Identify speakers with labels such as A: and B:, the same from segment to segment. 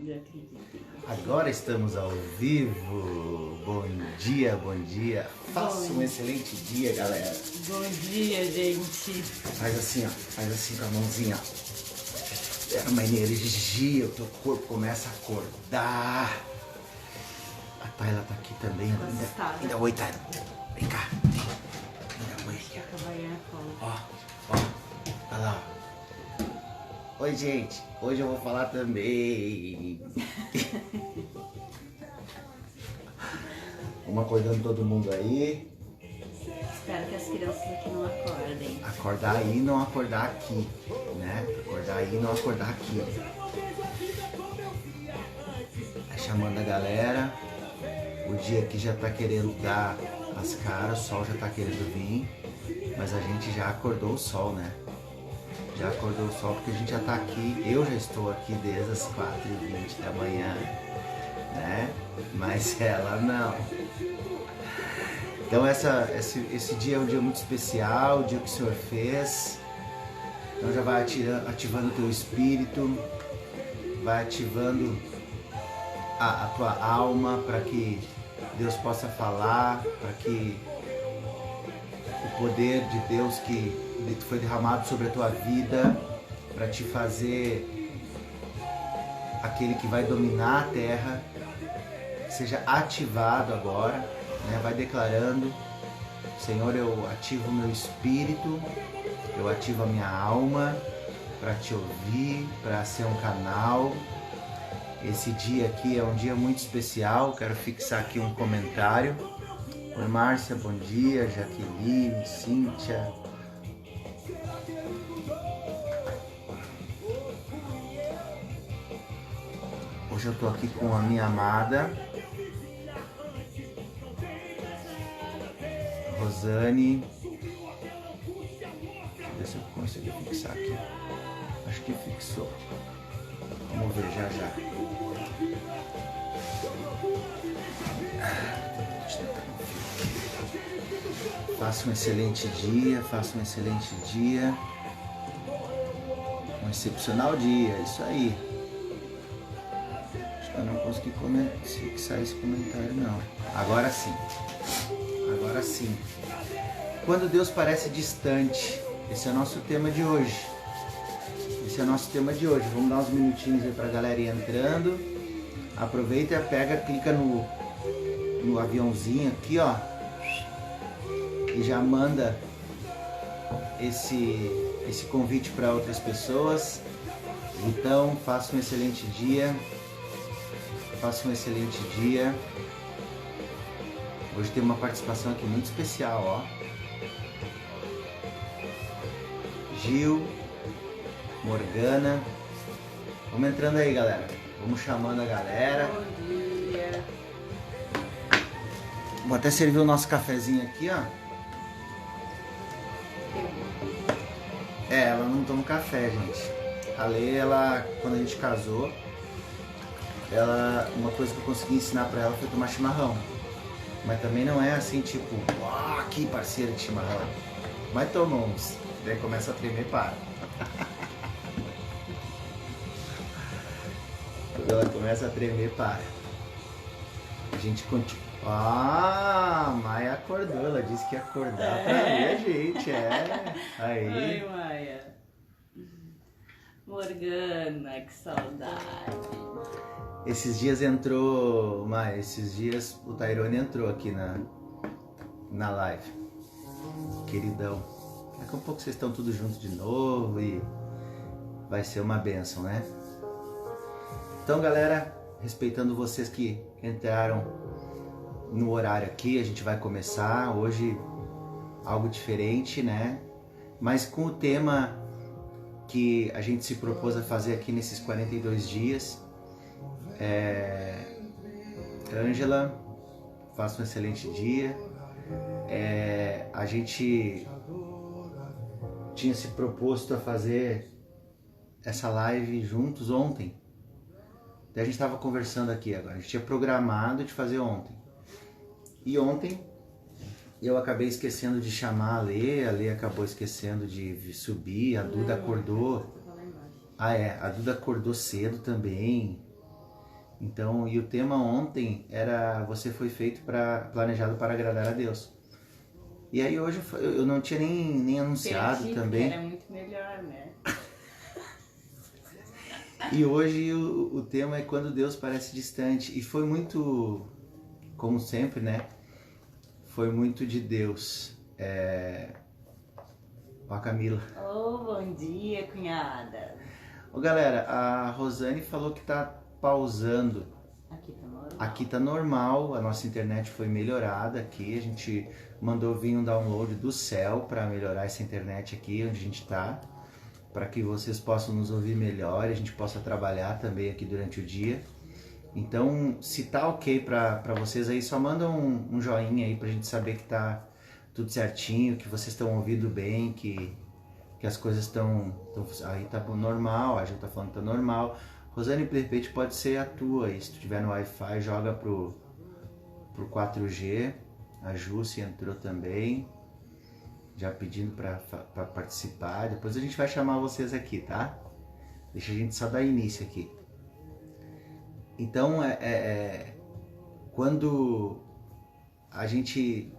A: Não acredito.
B: Agora estamos ao vivo. Bom dia, bom dia. Faça um excelente dia, galera.
A: Bom dia, gente.
B: Faz assim, ó. Faz assim com a mãozinha, ó. É uma energia, o teu corpo começa a acordar. A Tayla tá aqui também. Ainda oi, Tayla. Vem cá. Ainda oi aqui, ó. Ó, olha lá. Oi, gente. Hoje eu vou falar também. Vamos acordando todo mundo aí.
A: Espero que as crianças aqui não acordem.
B: Acordar aí e não acordar aqui, né? Acordar aí e não acordar aqui. Tá chamando a galera. O dia aqui já tá querendo dar as caras, o sol já tá querendo vir. Mas a gente já acordou o sol, né? Já acordou o sol porque a gente já tá aqui. Eu já estou aqui desde as 4h20 da manhã, né? Mas ela não. Então esse dia é um dia muito especial, o dia que o Senhor fez. Então já vai ativando o teu espírito, vai ativando a tua alma para que Deus possa falar, para que o poder de Deus que foi derramado sobre a tua vida, para te fazer aquele que vai dominar a terra, seja ativado agora, né? Vai declarando: Senhor, eu ativo o meu espírito, eu ativo a minha alma para te ouvir, para ser um canal. Esse dia aqui é um dia muito especial. Quero fixar aqui um comentário. Oi, Márcia, bom dia. Jaqueline, Cíntia. Hoje eu tô aqui com a minha amada Rosane. Deixa eu ver se eu consigo fixar aqui. Acho que fixou. Vamos ver já já. Faça um excelente dia, faça um excelente dia. Um excepcional dia, isso aí. Acho que eu não consegui fixar esse comentário não. Agora sim. Agora sim. Quando Deus parece distante. Esse é o nosso tema de hoje. Esse é o nosso tema de hoje. Vamos dar uns minutinhos aí pra galera ir entrando. Aproveita, pega, clica no aviãozinho aqui, ó. E já manda esse convite para outras pessoas. Então, faça um excelente dia. Faça um excelente dia. Hoje tem uma participação aqui muito especial, ó. Gil, Morgana. Vamos entrando aí, galera. Vamos chamando a galera.
A: Bom dia.
B: Vou até servir o nosso cafezinho aqui, ó. Ela não toma café, gente. A Lê, ela, quando a gente casou, uma coisa que eu consegui ensinar pra ela foi tomar chimarrão. Mas também não é assim, tipo, que parceira de chimarrão. Mas toma uns. Daí começa a tremer, para. Quando ela começa a tremer, para. A gente continua. A Maia acordou, ela disse que ia acordar pra ver a gente, Aí.
A: Oi, Maia. Morgana, que saudade.
B: Esses dias entrou, Maia, o Tairone entrou aqui na live. Queridão. Daqui a pouco vocês estão tudo juntos de novo e vai ser uma bênção, né? Então, galera, respeitando vocês que entraram no horário aqui, a gente vai começar hoje algo diferente, né? Mas com o tema que a gente se propôs a fazer aqui nesses 42 dias. Ângela, faça um excelente dia. A gente tinha se proposto a fazer essa live juntos ontem. Daí a gente estava conversando aqui agora. A gente tinha programado de fazer ontem. E ontem eu acabei esquecendo de chamar a Lê acabou esquecendo de subir, a Duda acordou. A Duda acordou cedo também. Então, e o tema ontem era você foi feito planejado para agradar a Deus. E aí hoje eu não tinha nem anunciado
A: Perdi,
B: também.
A: era muito melhor, né?
B: E hoje o tema é quando Deus parece distante. E foi muito, como sempre, né? Foi muito de Deus. Ó, a Camila.
A: Oh, bom dia, cunhada.
B: Ô, galera, a Rosane falou que tá pausando.
A: Aqui tá normal.
B: Aqui tá normal, a nossa internet foi melhorada aqui. A gente mandou vir um download do céu para melhorar essa internet aqui onde a gente tá, para que vocês possam nos ouvir melhor e a gente possa trabalhar também aqui durante o dia. Então, se tá ok para vocês aí, só manda um joinha aí pra gente saber que tá tudo certinho, que vocês estão ouvindo bem, que as coisas estão... Aí tá normal, a gente tá falando que tá normal. Rosane, de repente pode ser a tua aí, se tu tiver no Wi-Fi, joga pro 4G. A Jússi entrou também, já pedindo para participar. Depois a gente vai chamar vocês aqui, tá? Deixa a gente só dar início aqui. Então, quando a gente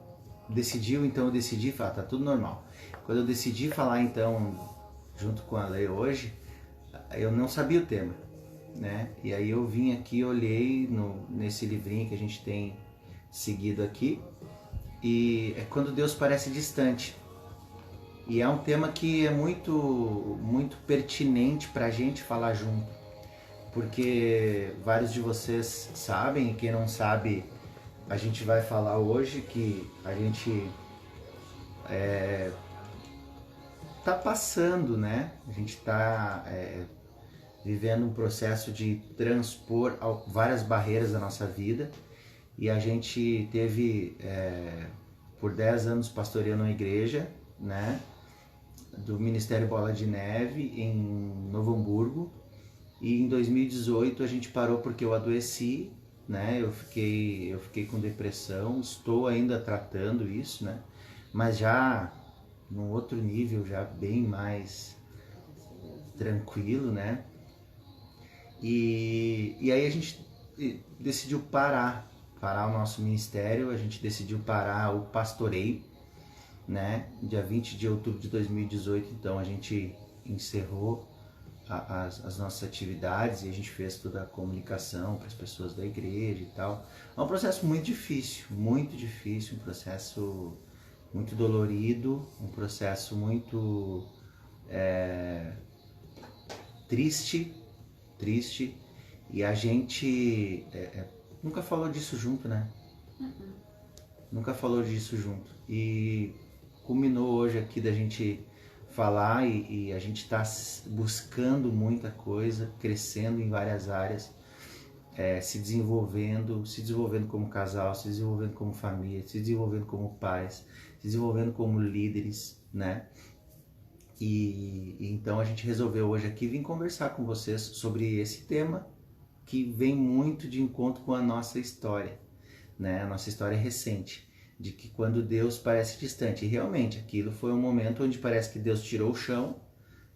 B: decidiu, então eu decidi falar, tá tudo normal. Quando eu decidi falar, então, junto com a Lê hoje, eu não sabia o tema, né? E aí eu vim aqui, olhei nesse livrinho que a gente tem seguido aqui, e é quando Deus parece distante. E é um tema que é muito pertinente para a gente falar junto, porque vários de vocês sabem, e quem não sabe, a gente vai falar hoje que a gente tá passando, né? A gente tá vivendo um processo de transpor várias barreiras da nossa vida, e a gente teve por 10 anos pastoreando uma igreja, né? Do Ministério Bola de Neve em Novo Hamburgo, e em 2018 a gente parou porque eu adoeci, né? Eu fiquei com depressão, estou ainda tratando isso, né? Mas já num outro nível, já bem mais tranquilo, né? E aí a gente decidiu parar o nosso ministério, a gente decidiu parar o pastoreio, né? Dia 20 de outubro de 2018, então a gente encerrou as nossas atividades e a gente fez toda a comunicação para as pessoas da igreja e tal. É um processo muito difícil, um processo muito dolorido, um processo muito triste, e a gente nunca falou disso junto, né? Nunca falou disso junto. E culminou hoje aqui da gente falar, e a gente está buscando muita coisa, crescendo em várias áreas, se desenvolvendo como casal, se desenvolvendo como família, se desenvolvendo como pais, se desenvolvendo como líderes, né? E então a gente resolveu hoje aqui vir conversar com vocês sobre esse tema que vem muito de encontro com a nossa história, né? A nossa história recente, de que quando Deus parece distante, e realmente aquilo foi um momento onde parece que Deus tirou o chão,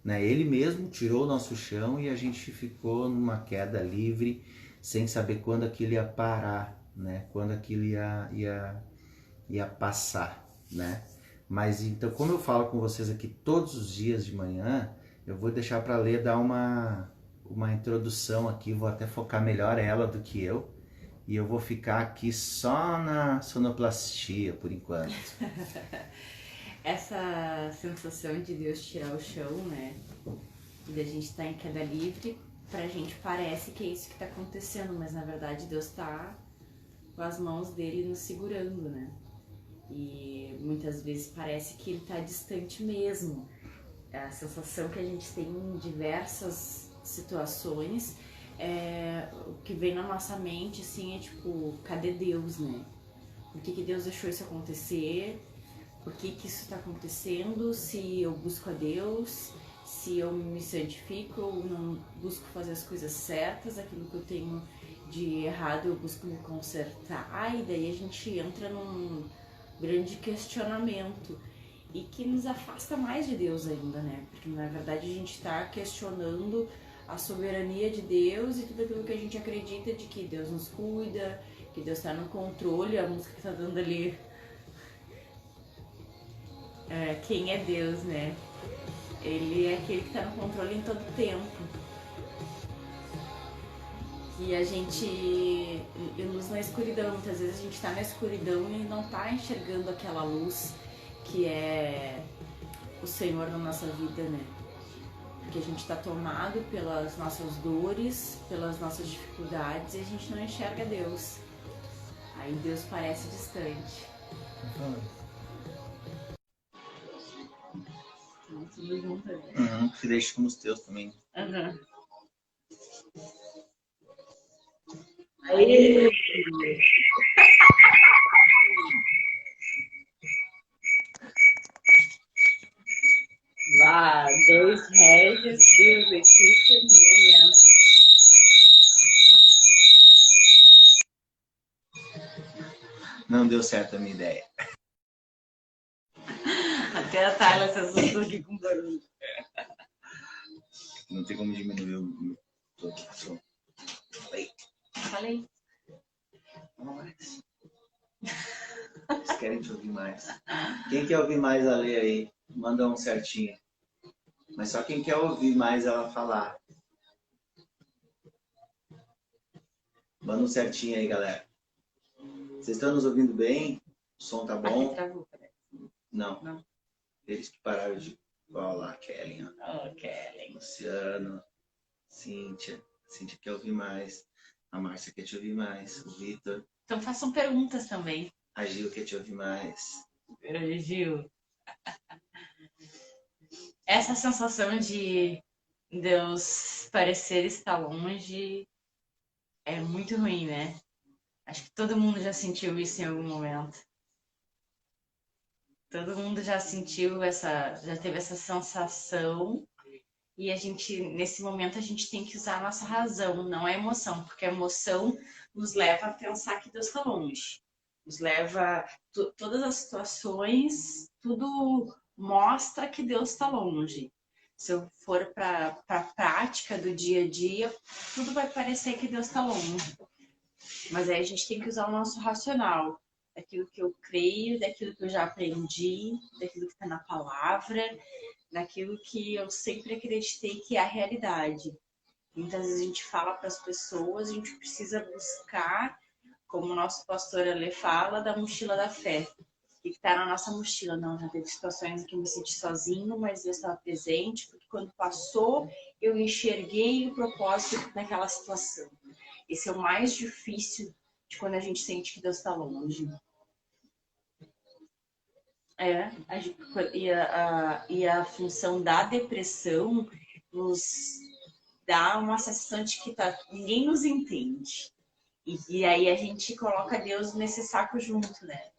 B: né? Ele mesmo tirou o nosso chão e a gente ficou numa queda livre, sem saber quando aquilo ia parar, né? Quando aquilo ia passar, né? Mas então, como eu falo com vocês aqui todos os dias de manhã, eu vou deixar para Lê dar uma introdução aqui, vou até focar melhor ela do que eu, e eu vou ficar aqui só na sonoplastia por enquanto.
A: Essa sensação de Deus tirar o chão, né? E da gente estar em queda livre, pra gente parece que é isso que tá acontecendo, mas na verdade Deus tá com as mãos dele nos segurando, né? E muitas vezes parece que ele tá distante mesmo. A sensação que a gente tem em diversas situações, o que vem na nossa mente, assim, é tipo, cadê Deus, né? Por que Deus deixou isso acontecer? Por que isso tá acontecendo? Se eu busco a Deus, se eu me santifico, eu não busco fazer as coisas certas, aquilo que eu tenho de errado eu busco me consertar, e daí a gente entra num grande questionamento, e que nos afasta mais de Deus ainda, né? Porque na verdade a gente está questionando a soberania de Deus e tudo aquilo que a gente acredita de que Deus nos cuida, que Deus está no controle. A música que tá dando ali, quem é Deus, né? Ele é aquele que está no controle em todo tempo. E a gente, luz na escuridão, muitas vezes a gente está na escuridão e não está enxergando aquela luz que é o Senhor na nossa vida, né? Porque a gente está tomado pelas nossas dores, pelas nossas dificuldades e a gente não enxerga Deus. Aí Deus parece distante. Tudo junto, né?
B: Que deixe como os teus também.
A: Aí. Lá, 2 Regis, Deus, Letícia, Miriam.
B: Não deu certo a minha ideia.
A: Até a Tayla se assustou aqui com barulho.
B: Não tem como diminuir o som.
A: Falei.
B: Vamos mais. Vocês querem te ouvir mais? Quem quer ouvir mais a ler aí? Manda um certinho. Mas só quem quer ouvir mais ela falar. Manda um certinho aí, galera. Vocês estão nos ouvindo bem? O som tá bom?
A: Aqui travou, parece.
B: Não. Eles que pararam de... Olha lá, Kelly.
A: Oh, Kelly.
B: Luciano. Cíntia. Cíntia quer ouvir mais. A Márcia quer te ouvir mais. O Vitor.
A: Então façam perguntas também.
B: A Gil quer te ouvir mais.
A: Gil. Essa sensação de Deus parecer estar longe é muito ruim, né? Acho que todo mundo já sentiu isso em algum momento. Todo mundo já sentiu já teve essa sensação. E a gente, nesse momento, a gente tem que usar a nossa razão, não a emoção, porque a emoção nos leva a pensar que Deus está longe. Nos leva, todas as situações, tudo mostra que Deus está longe. Se eu for para a prática do dia a dia, tudo vai parecer que Deus está longe. Mas aí a gente tem que usar o nosso racional, daquilo que eu creio, daquilo que eu já aprendi, daquilo que está na palavra, daquilo que eu sempre acreditei que é a realidade. Muitas vezes a gente fala para as pessoas, a gente precisa buscar, como o nosso pastor Ale fala, da mochila da fé. O que está na nossa mochila? Não, já teve situações em que eu me senti sozinho, mas Deus estava presente, porque quando passou, eu enxerguei o propósito naquela situação. Esse é o mais difícil de quando a gente sente que Deus está longe. E a função da depressão nos dá uma sensação de que ninguém nos entende. E aí a gente coloca Deus nesse saco junto, né?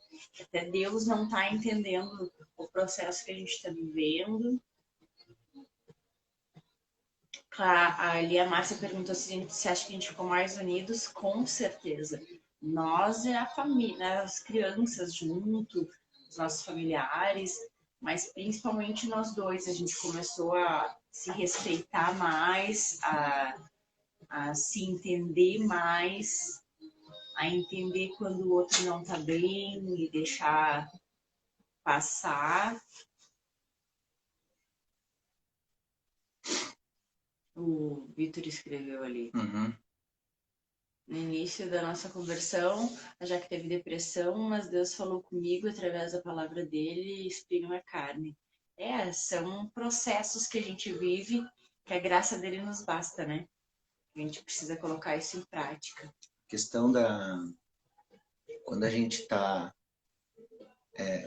A: Até Deus não está entendendo o processo que a gente está vivendo. Ali a Márcia perguntou se acha que a gente ficou mais unidos. Com certeza. Nós e a família, as crianças junto, os nossos familiares, mas principalmente nós dois. A gente começou a se respeitar mais, a se entender mais, a entender quando o outro não tá bem e deixar passar. O Vitor escreveu ali. No início da nossa conversão, a Jaque teve depressão, mas Deus falou comigo através da palavra dele e exprimiu a carne. São processos que a gente vive, que a graça dele nos basta, né? A gente precisa colocar isso em prática.
B: Questão quando a gente está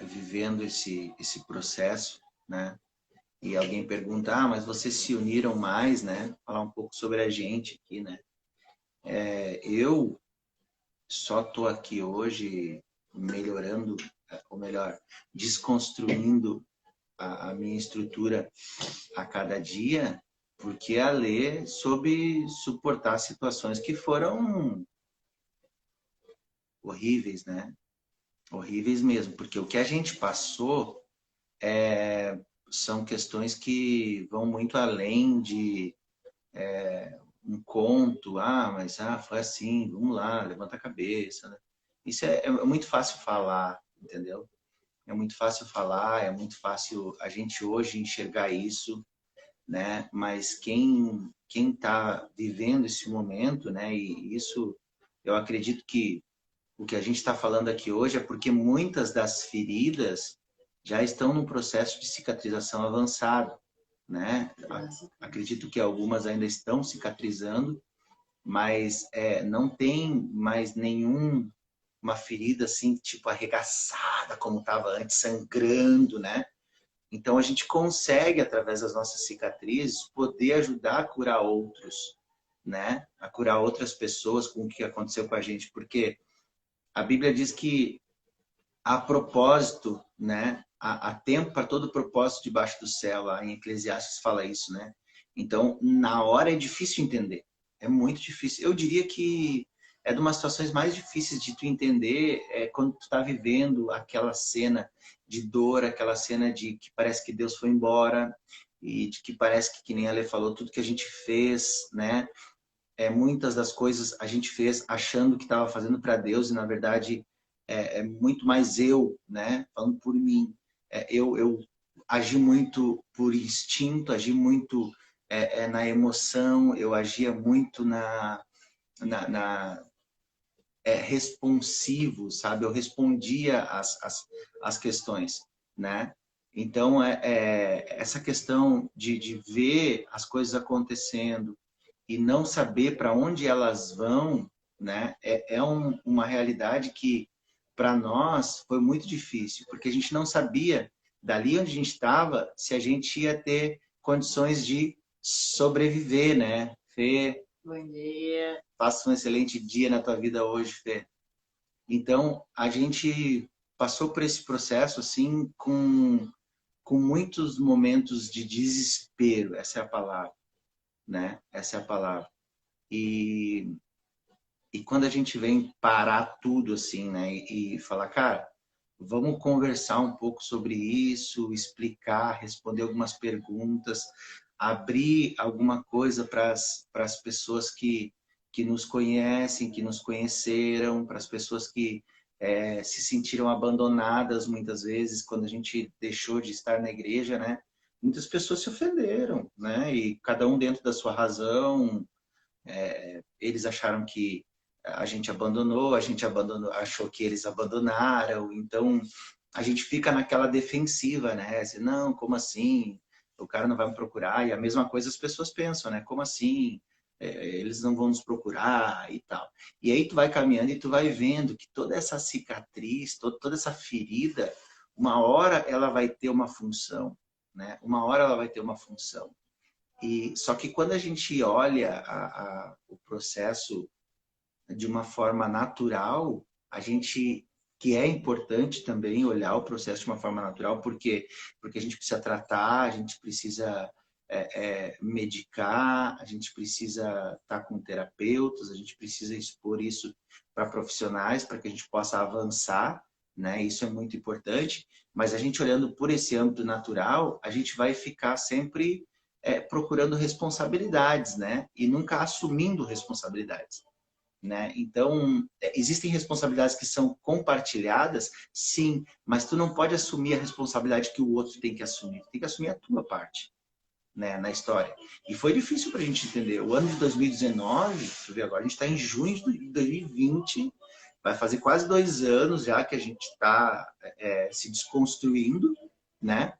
B: vivendo esse processo, né? E alguém pergunta, mas vocês se uniram mais, né? Falar um pouco sobre a gente aqui, né? Eu só tô aqui hoje melhorando, ou melhor, desconstruindo a minha estrutura a cada dia, porque a Lê soube suportar situações que foram horríveis, né? Horríveis mesmo, porque o que a gente passou são questões que vão muito além de um conto, mas foi assim, vamos lá, levanta a cabeça, né? Isso é muito fácil falar, entendeu? É muito fácil falar, é muito fácil a gente hoje enxergar isso, né? Mas quem está vivendo esse momento, né? E isso, eu acredito que o que a gente está falando aqui hoje é porque muitas das feridas já estão num processo de cicatrização avançado, né? Acredito que algumas ainda estão cicatrizando, mas não tem mais uma ferida assim, tipo arregaçada como estava antes, sangrando, né? Então a gente consegue, através das nossas cicatrizes, poder ajudar a curar outros, né? A curar outras pessoas com o que aconteceu com a gente, porque a Bíblia diz que há propósito, né? Há tempo para todo propósito debaixo do céu, lá em Eclesiastes fala isso, né? Então, na hora é difícil entender, é muito difícil. Eu diria que é de umas situações mais difíceis de tu entender quando tu está vivendo aquela cena de dor, aquela cena de que parece que Deus foi embora e de que parece que nem a Lê falou, tudo que a gente fez, né? Muitas das coisas a gente fez achando que estava fazendo para Deus e na verdade é muito mais eu, né? Falando por mim. Eu agi muito por instinto, agi muito na emoção, eu agia muito na responsivo, sabe? Eu respondia às questões, né? Então, essa questão de ver as coisas acontecendo e não saber para onde elas vão, né? Uma realidade que, para nós, foi muito difícil, porque a gente não sabia, dali onde a gente estava, se a gente ia ter condições de sobreviver, né? Fê, bom dia. Faça um excelente dia na tua vida hoje, Fê. Então, a gente passou por esse processo, assim, com muitos momentos de desespero, essa é a palavra, né? Essa é a palavra. E, e quando a gente vem parar tudo, assim, né? E falar, cara, vamos conversar um pouco sobre isso, explicar, responder algumas perguntas, abrir alguma coisa para as pessoas que nos conhecem, que nos conheceram, para as pessoas que se sentiram abandonadas muitas vezes quando a gente deixou de estar na igreja, né? Muitas pessoas se ofenderam, né? E cada um dentro da sua razão, eles acharam que a gente abandonou, achou que eles abandonaram, então a gente fica naquela defensiva, né? Assim, não, como assim? O cara não vai me procurar. E a mesma coisa as pessoas pensam, né? Como assim? Eles não vão nos procurar e tal. E aí tu vai caminhando e tu vai vendo que toda essa cicatriz, toda essa ferida, uma hora ela vai ter uma função, né? Uma hora ela vai ter uma função. E só que quando a gente olha o processo de uma forma natural, a gente que é importante também olhar o processo de uma forma natural, porque a gente precisa tratar, a gente precisa medicar, a gente precisa estar com terapeutas, a gente precisa expor isso para profissionais, para que a gente possa avançar, né? Isso é muito importante. Mas a gente olhando por esse âmbito natural, a gente vai ficar sempre procurando responsabilidades, né? E nunca assumindo responsabilidades, né? Então, existem responsabilidades que são compartilhadas, sim, mas tu não pode assumir a responsabilidade que o outro tem que assumir. Tu tem que assumir a tua parte, né, na história. E foi difícil para a gente entender. O ano de 2019, deixa eu ver agora, a gente está em junho de 2020, vai fazer quase 2 anos já que a gente está se desconstruindo, né?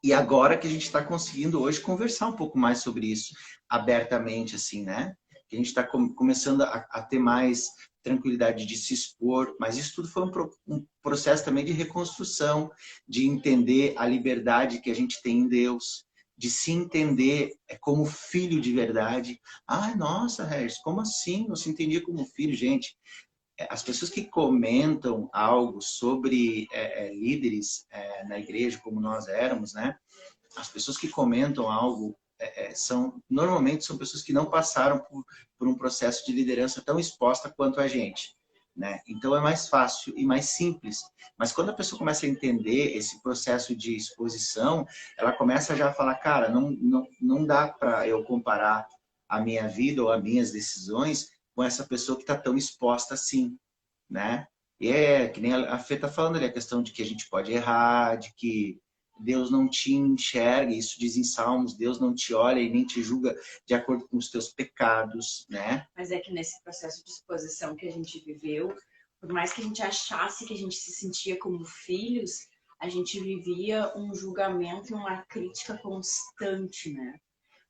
B: E agora que a gente está conseguindo hoje conversar um pouco mais sobre isso abertamente, assim, né? Que a gente está começando a ter mais tranquilidade de se expor, mas isso tudo foi um processo também de reconstrução, de entender a liberdade que a gente tem em Deus, de se entender como filho de verdade. Ai, nossa, Regis, como assim? Não se entendia como filho, gente. As pessoas que comentam algo sobre líderes na igreja, como nós éramos, né? As pessoas que comentam algo normalmente são pessoas que não passaram por um processo de liderança tão exposta quanto a gente, né? Então é mais fácil e mais simples. Mas quando a pessoa começa a entender esse processo de exposição, ela começa já a falar, cara, não dá para eu comparar a minha vida ou as minhas decisões com essa pessoa que está tão exposta assim, né? E é que nem a Fê está falando ali, a questão de que a gente pode errar, de que Deus não te enxerga, isso diz em Salmos, Deus não te olha e nem te julga de acordo com os teus pecados, né?
A: Mas é que nesse processo de exposição que a gente viveu, por mais que a gente achasse que a gente se sentia como filhos, a gente vivia um julgamento e uma crítica constante, né?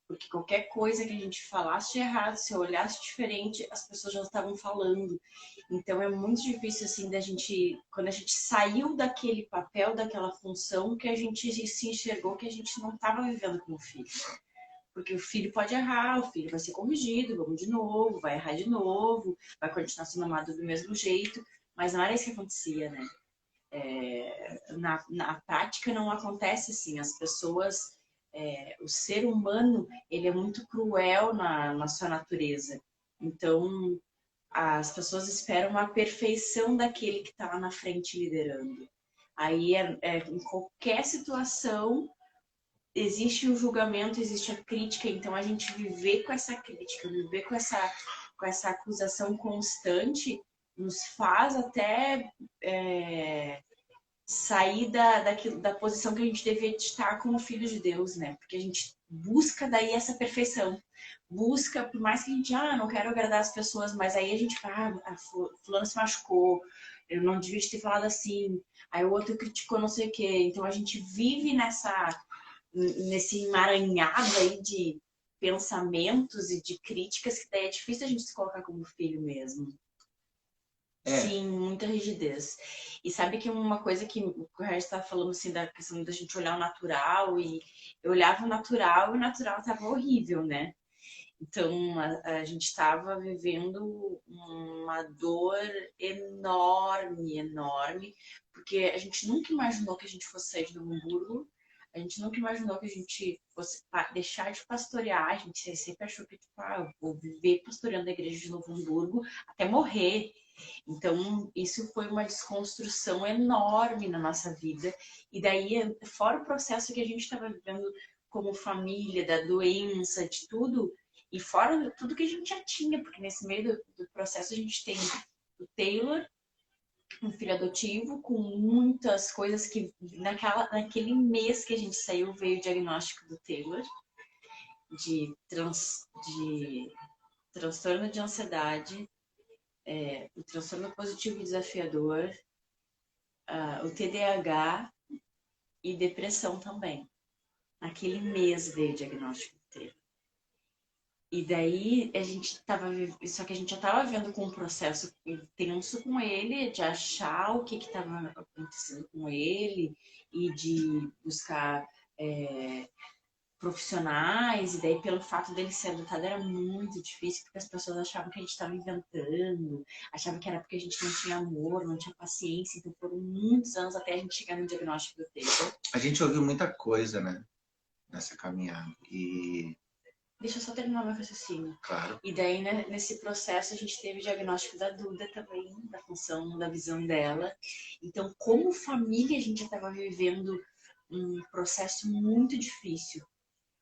A: Porque qualquer coisa que a gente falasse de errado, se eu olhasse diferente, as pessoas já estavam falando. Então é muito difícil assim da gente, quando a gente saiu daquele papel, daquela função, que a gente se enxergou que a gente não estava vivendo como filho. Porque o filho pode errar, o filho vai ser corrigido, vamos de novo, vai errar de novo, vai continuar sendo amado do mesmo jeito, mas não era isso que acontecia, né? Na prática não acontece assim, as pessoas, o ser humano, ele é muito cruel na sua natureza, então as pessoas esperam a perfeição daquele que está lá na frente liderando. Aí, em qualquer situação, existe o julgamento, existe a crítica, então a gente viver com essa crítica, viver com essa acusação constante, nos faz até sair da posição que a gente deveria estar como filho de Deus, né? Porque a gente busca daí essa perfeição. Busca, por mais que a gente, não quero agradar as pessoas, mas aí a gente fala, fulano se machucou, eu não devia ter falado assim, aí o outro criticou não sei o quê. Então a gente vive nesse emaranhado aí de pensamentos e de críticas que daí é difícil a gente se colocar como filho mesmo. Sim, muita rigidez. E sabe que uma coisa que o Regis estava falando assim da questão da gente olhar o natural, e eu olhava o natural e o natural estava horrível, né? Então a gente estava vivendo uma dor enorme, enorme, porque a gente nunca imaginou que a gente fosse sair de Novo Hamburgo, a gente nunca imaginou que a gente fosse deixar de pastorear, a gente sempre achou que, tipo, eu vou viver pastoreando a igreja de Novo Hamburgo até morrer. Então, isso foi uma desconstrução enorme na nossa vida. E daí, fora o processo que a gente estava vivendo como família, da doença, de tudo, e fora tudo que a gente já tinha, porque nesse meio do processo a gente tem o Taylor, um filho adotivo, com muitas coisas que naquele mês que a gente saiu veio o diagnóstico do Taylor, de transtorno de ansiedade, o transtorno positivo desafiador, o TDAH e depressão também. Naquele mês veio o diagnóstico dele. E daí a gente tava, só que a gente já estava vendo com um processo intenso com ele, de achar o que estava acontecendo com ele e de buscar profissionais, e daí pelo fato dele ser adotado era muito difícil, porque as pessoas achavam que a gente estava inventando, achavam que era porque a gente não tinha amor, não tinha paciência, então foram muitos anos até a gente chegar no diagnóstico do Taylor.
B: A gente ouviu muita coisa, né, nessa caminhada, e...
A: Deixa eu só terminar meu raciocínio.
B: Claro.
A: E daí, né, nesse processo, a gente teve o diagnóstico da Duda também, da função, da visão dela. Então, como família, a gente já estava vivendo um processo muito difícil.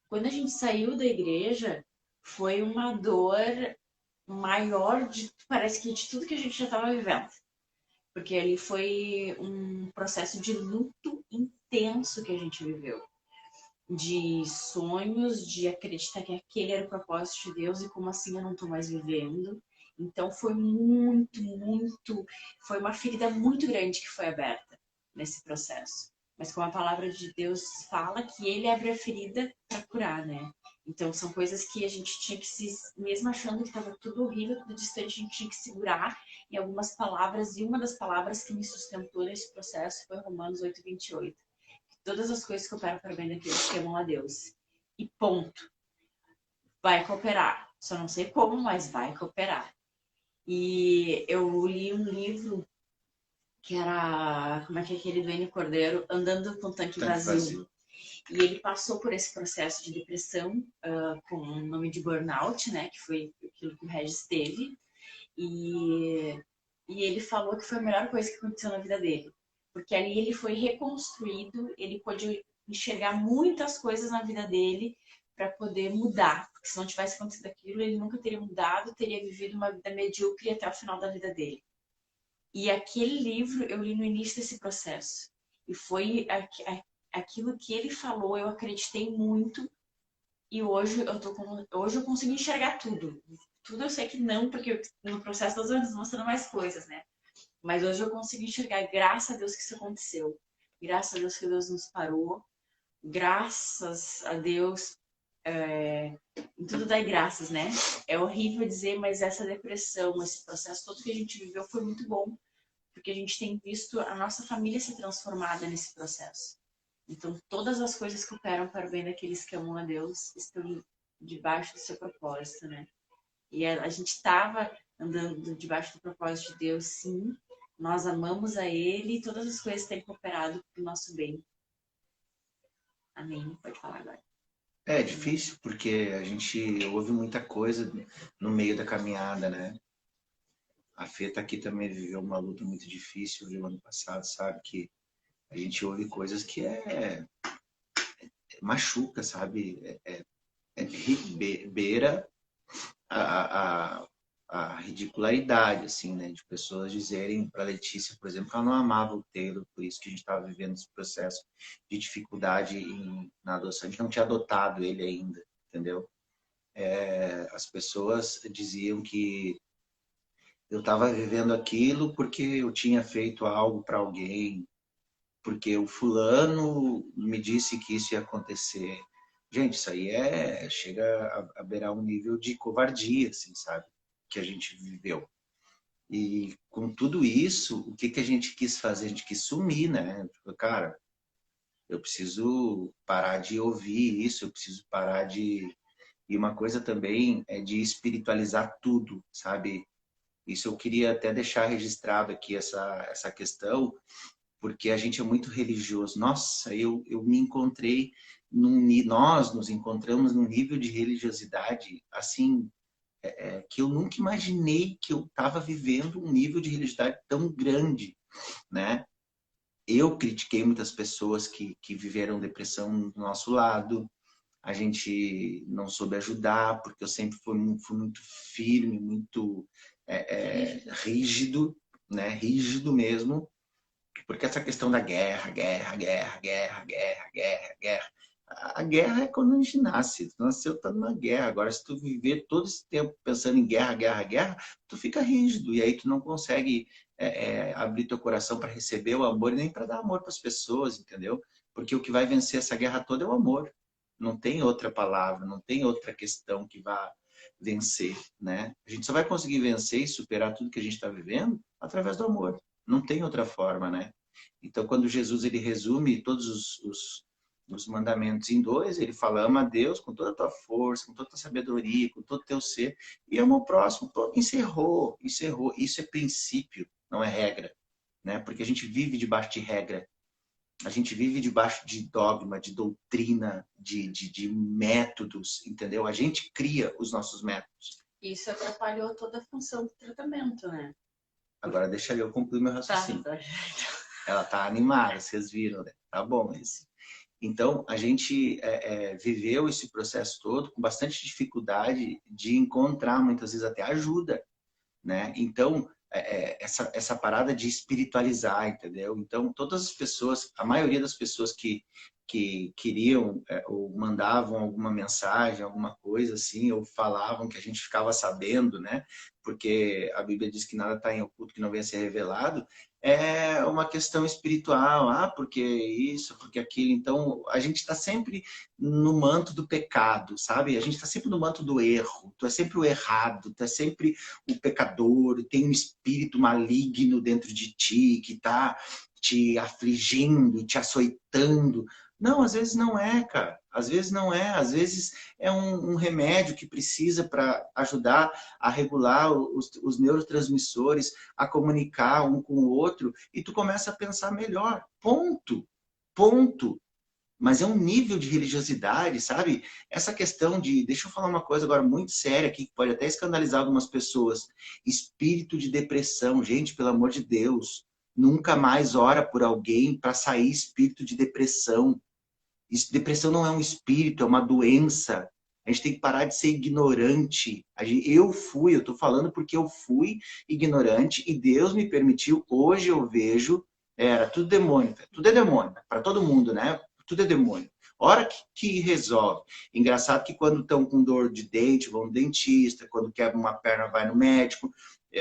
A: Quando a gente saiu da igreja, foi uma dor maior, parece que de tudo que a gente já estava vivendo. Porque ali foi um processo de luto intenso que a gente viveu. De sonhos, de acreditar que aquele era o propósito de Deus e como assim eu não estou mais vivendo. Então foi foi uma ferida muito grande que foi aberta nesse processo. Mas como a palavra de Deus fala que ele abre a ferida para curar, né? Então são coisas que a gente tinha que mesmo achando que estava tudo horrível, tudo distante, a gente tinha que segurar em algumas palavras, e uma das palavras que me sustentou nesse processo foi Romanos 8:28. Todas as coisas que operam para o bem daqueles que amam a Deus. E ponto. Vai cooperar. Só não sei como, mas vai cooperar. E eu li um livro que era, como é que é aquele do N. Cordeiro, Andando com Tanque Vazio. E ele passou por esse processo de depressão com o nome de burnout, né? Que foi aquilo que o Regis teve. E ele falou que foi a melhor coisa que aconteceu na vida dele. Porque ali ele foi reconstruído, ele pôde enxergar muitas coisas na vida dele para poder mudar. Porque se não tivesse acontecido aquilo, ele nunca teria mudado, teria vivido uma vida medíocre até o final da vida dele. E aquele livro eu li no início desse processo. E foi aquilo que ele falou, eu acreditei muito. E hoje eu consigo enxergar tudo. Tudo eu sei que não, porque no processo das anos mostrando mais coisas, né? Mas hoje eu consigo enxergar, graças a Deus que isso aconteceu. Graças a Deus que Deus nos parou. Graças a Deus, em tudo dá graças, né? É horrível dizer, mas essa depressão, esse processo todo que a gente viveu foi muito bom, porque a gente tem visto a nossa família ser transformada nesse processo. Então, todas as coisas que operam para o bem daqueles que amam a Deus estão debaixo do seu propósito, né? E a gente estava andando debaixo do propósito de Deus, sim. Nós amamos a Ele e todas as coisas têm cooperado para o nosso bem. Amém. Pode falar agora.
B: É difícil porque a gente ouve muita coisa no meio da caminhada, né? A Fê tá aqui também, viveu uma luta muito difícil, viu, ano passado, sabe? Que a gente ouve coisas que machuca, sabe? Beira a, a ridicularidade, assim, né? De pessoas dizerem para Letícia, por exemplo, que ela não amava o Taylor, por isso que a gente estava vivendo esse processo de dificuldade na adoção. A gente não tinha adotado ele ainda, entendeu? As pessoas diziam que eu estava vivendo aquilo porque eu tinha feito algo para alguém, porque o fulano me disse que isso ia acontecer. Gente, isso aí chega a beirar um nível de covardia, assim, sabe? Que a gente viveu. E com tudo isso, o que a gente quis fazer? A gente quis sumir, né? Cara, eu preciso parar de ouvir isso, eu preciso parar de... E uma coisa também é de espiritualizar tudo, sabe? Isso eu queria até deixar registrado aqui, essa questão, porque a gente é muito religioso. Nossa, eu me encontrei, nós nos encontramos num nível de religiosidade, assim, que eu nunca imaginei que eu estava vivendo um nível de religiosidade tão grande, né? Eu critiquei muitas pessoas que viveram depressão do nosso lado, a gente não soube ajudar, porque eu sempre fui muito firme, muito rígido, né? Rígido mesmo, porque essa questão da guerra, guerra, guerra, guerra, guerra, guerra, guerra. A guerra é quando a gente nasce. Tu nasceu, tá numa guerra. Agora, se tu viver todo esse tempo pensando em guerra, guerra, guerra, tu fica rígido. E aí tu não consegue abrir teu coração para receber o amor e nem para dar amor para as pessoas, entendeu? Porque o que vai vencer essa guerra toda é o amor. Não tem outra palavra, não tem outra questão que vá vencer, né? A gente só vai conseguir vencer e superar tudo que a gente está vivendo através do amor. Não tem outra forma, né? Então, quando Jesus ele resume todos os mandamentos em dois, ele fala, ama a Deus com toda a tua força, com toda a tua sabedoria, com todo o teu ser, e ama o próximo. Encerrou, encerrou. Isso é princípio, não é regra, né? Porque a gente vive debaixo de regra. A gente vive debaixo de dogma, de doutrina, de métodos, entendeu? A gente cria os nossos métodos.
A: Isso atrapalhou toda a função do tratamento, né?
B: Agora deixa eu concluir meu raciocínio.
A: Tá.
B: Ela tá animada, vocês viram, né? Tá bom esse. Então, a gente viveu esse processo todo com bastante dificuldade de encontrar, muitas vezes, até ajuda, né? Então, essa parada de espiritualizar, entendeu? Então, todas as pessoas, a maioria das pessoas que queriam ou mandavam alguma mensagem, alguma coisa assim, ou falavam que a gente ficava sabendo, né? Porque a Bíblia diz que nada está em oculto que não venha a ser revelado, é uma questão espiritual, porque isso, porque aquilo. Então, a gente está sempre no manto do pecado, sabe? A gente está sempre no manto do erro. Tu é sempre o errado, tu é sempre o pecador, tem um espírito maligno dentro de ti que está te afligindo, te açoitando. Não, às vezes não é, cara. Às vezes não é. Às vezes é um remédio que precisa para ajudar a regular os neurotransmissores, a comunicar um com o outro, e tu começa a pensar melhor. Ponto. Ponto. Mas é um nível de religiosidade, sabe? Essa questão de... Deixa eu falar uma coisa agora muito séria aqui, que pode até escandalizar algumas pessoas. Espírito de depressão. Gente, pelo amor de Deus. Nunca mais ora por alguém para sair espírito de depressão. Depressão não é um espírito, é uma doença. A gente tem que parar de ser ignorante. Eu tô falando porque eu fui ignorante e Deus me permitiu. Hoje eu vejo, era tudo demônio, tudo é demônio, para todo mundo, né? Tudo é demônio. Hora que resolve. Engraçado que quando estão com dor de dente, vão no dentista, quando quebra uma perna, vai no médico,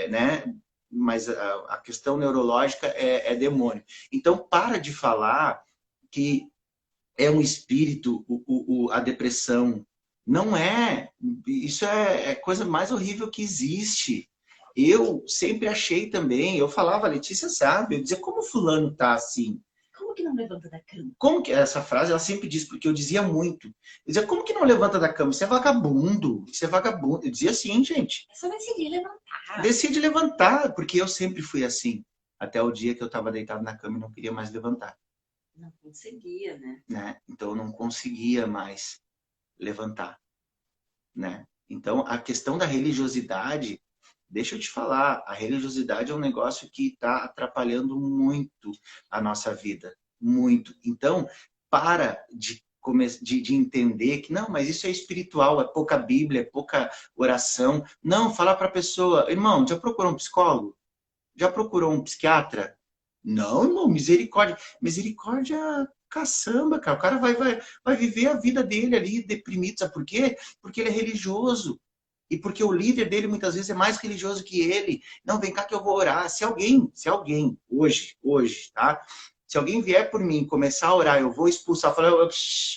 B: né? Mas a questão neurológica é demônio. Então, para de falar que é um espírito, a depressão. Não é. Isso é a coisa mais horrível que existe. Eu sempre achei também, eu falava, a Letícia sabe, eu dizia, como fulano tá assim?
A: Como que não levanta da cama?
B: Como que essa frase ela sempre diz, porque eu dizia muito. Eu dizia, como que não levanta da cama? Isso é vagabundo, isso é vagabundo. Eu dizia assim, gente.
A: É só decidir levantar.
B: Decide levantar, porque eu sempre fui assim. Até o dia que eu estava deitado na cama e não queria mais levantar.
A: Não conseguia,
B: Né? Então eu não conseguia mais levantar, né? Então a questão da religiosidade, deixa eu te falar, a religiosidade é um negócio que está atrapalhando muito a nossa vida, muito. Então para de entender que não, mas isso é espiritual, é pouca Bíblia, é pouca oração. Não, falar para a pessoa, irmão, já procurou um psicólogo? Já procurou um psiquiatra? Não, irmão, misericórdia. Misericórdia, caçamba, cara. O cara vai viver a vida dele ali deprimido. Sabe por quê? Porque ele é religioso. E porque o líder dele muitas vezes é mais religioso que ele. Não, vem cá que eu vou orar. Se alguém, hoje, tá? Se alguém vier por mim e começar a orar, eu vou expulsar, falar,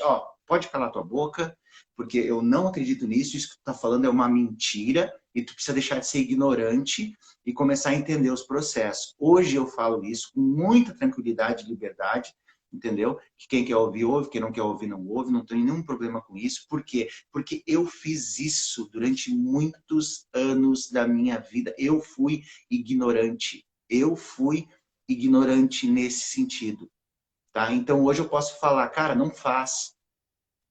B: ó, pode calar tua boca, porque eu não acredito nisso, isso que tu tá falando é uma mentira, e tu precisa deixar de ser ignorante e começar a entender os processos. Hoje eu falo isso com muita tranquilidade e liberdade, entendeu? Que quem quer ouvir, ouve, quem não quer ouvir, não ouve, não tem nenhum problema com isso. Por quê? Porque eu fiz isso durante muitos anos da minha vida. Eu fui ignorante. Eu fui ignorante nesse sentido, tá? Então hoje eu posso falar, cara, não faz.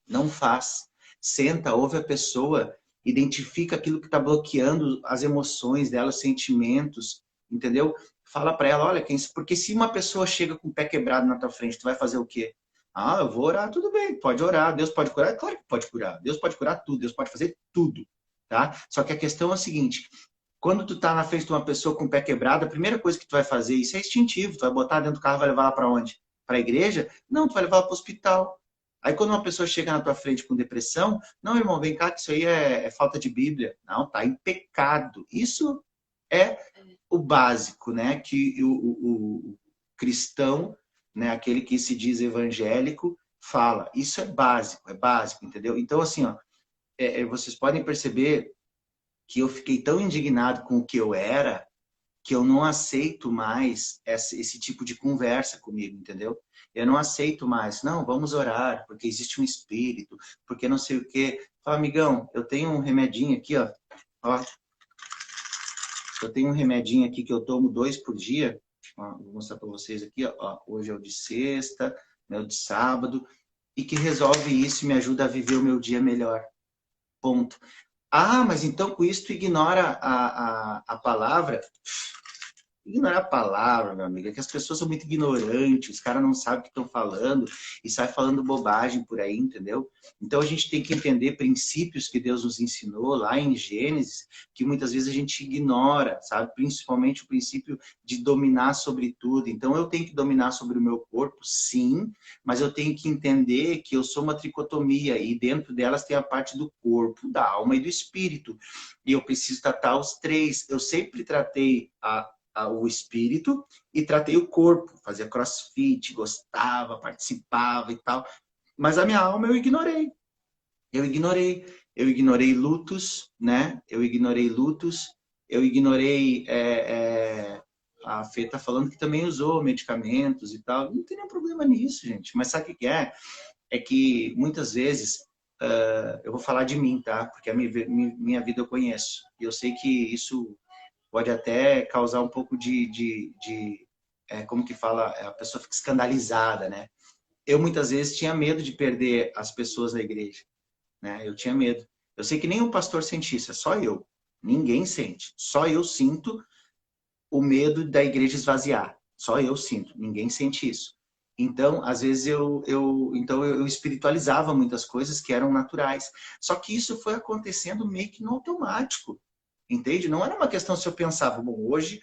B: Não faz. Senta, ouve a pessoa, identifica aquilo que está bloqueando as emoções dela, os sentimentos, entendeu? Fala para ela, olha, porque se uma pessoa chega com o pé quebrado na tua frente, tu vai fazer o quê? Ah, eu vou orar, tudo bem, pode orar, Deus pode curar? Claro que pode curar, Deus pode curar tudo, Deus pode fazer tudo, tá? Só que a questão é a seguinte, quando tu tá na frente de uma pessoa com o pé quebrado, a primeira coisa que tu vai fazer, isso é instintivo, tu vai botar dentro do carro, vai levar ela para onde? Para a igreja? Não, tu vai levar ela para o hospital. Aí quando uma pessoa chega na tua frente com depressão, não, irmão, vem cá que isso aí é falta de Bíblia. Não, tá em pecado. Isso é o básico, né? Que o cristão, né? Aquele que se diz evangélico, fala. Isso é básico, entendeu? Então, assim, ó, vocês podem perceber que eu fiquei tão indignado com o que eu era, que eu não aceito mais esse tipo de conversa comigo, entendeu? Eu não aceito mais. Não, vamos orar, porque existe um espírito, porque não sei o quê. Fala, amigão, eu tenho um remedinho aqui, ó. Ó, eu tenho um remedinho aqui que eu tomo 2 por dia. Ó, vou mostrar para vocês aqui, ó. Hoje é o de sexta, é o de sábado, e que resolve isso e me ajuda a viver o meu dia melhor. Ponto. Ah, mas então com isso tu ignora a palavra? Ignorar a palavra, meu amigo, é que as pessoas são muito ignorantes, os caras não sabem o que estão falando e saem falando bobagem por aí, entendeu? Então a gente tem que entender princípios que Deus nos ensinou lá em Gênesis, que muitas vezes a gente ignora, sabe? Principalmente o princípio de dominar sobre tudo. Então eu tenho que dominar sobre o meu corpo, sim, mas eu tenho que entender que eu sou uma tricotomia e dentro delas tem a parte do corpo, da alma e do espírito. E eu preciso tratar os três. Eu sempre tratei o espírito e tratei o corpo, fazia crossfit, gostava, participava e tal. Mas a minha alma eu ignorei. Eu ignorei lutos, né? Eu ignorei lutos, eu ignorei... a Fê tá falando que também usou medicamentos e tal. Não tem nenhum problema nisso, gente. Mas sabe o que é? É que muitas vezes... eu vou falar de mim, tá? Porque a minha vida eu conheço. E eu sei que isso pode até causar um pouco como que fala, a pessoa fica escandalizada, né? Eu muitas vezes tinha medo de perder as pessoas da igreja, né? Eu tinha medo. Eu sei que nem o pastor sente isso, é só eu. Ninguém sente. Só eu sinto o medo da igreja esvaziar. Só eu sinto. Ninguém sente isso. Então, às vezes eu espiritualizava muitas coisas que eram naturais. Só que isso foi acontecendo meio que no automático, entende? Não era uma questão se eu pensava, bom, hoje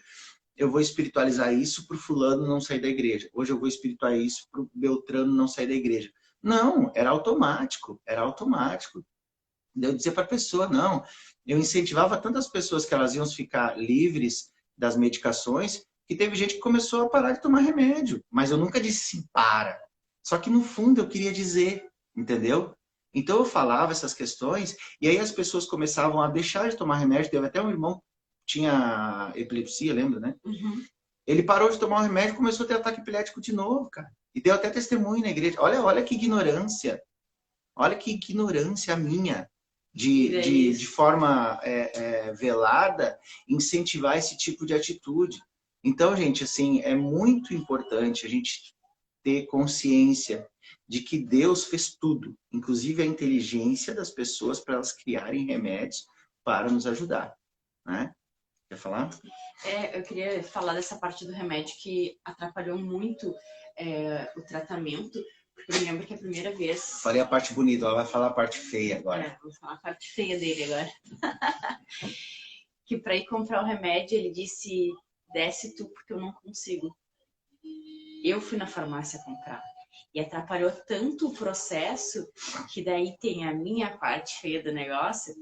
B: eu vou espiritualizar isso para o fulano não sair da igreja. Hoje eu vou espiritualizar isso para o Beltrano não sair da igreja. Não, era automático, era automático. Eu dizia para a pessoa, não. Eu incentivava tantas pessoas que elas iam ficar livres das medicações, que teve gente que começou a parar de tomar remédio. Mas eu nunca disse assim, para. Só que no fundo eu queria dizer, entendeu? Então eu falava essas questões, e aí as pessoas começavam a deixar de tomar remédio. Teve até um irmão que tinha epilepsia, lembra, né?
A: Uhum.
B: Ele parou de tomar o remédio e começou a ter ataque epilético de novo, cara. E deu até testemunho na igreja. Olha que ignorância. Olha que ignorância minha de forma velada, incentivar esse tipo de atitude. Então, gente, assim, é muito importante a gente ter consciência de que Deus fez tudo, inclusive a inteligência das pessoas para elas criarem remédios para nos ajudar, né? Quer falar?
A: Eu queria falar dessa parte do remédio que atrapalhou muito o tratamento, porque eu me lembro que a primeira vez...
B: Falei a parte bonita, ela vai falar a parte feia agora.
A: Vou falar a parte feia dele agora. Que para ir comprar o remédio, ele disse, desce tu, porque eu não consigo. Eu fui na farmácia comprar. E atrapalhou tanto o processo, que daí tem a minha parte feia do negócio,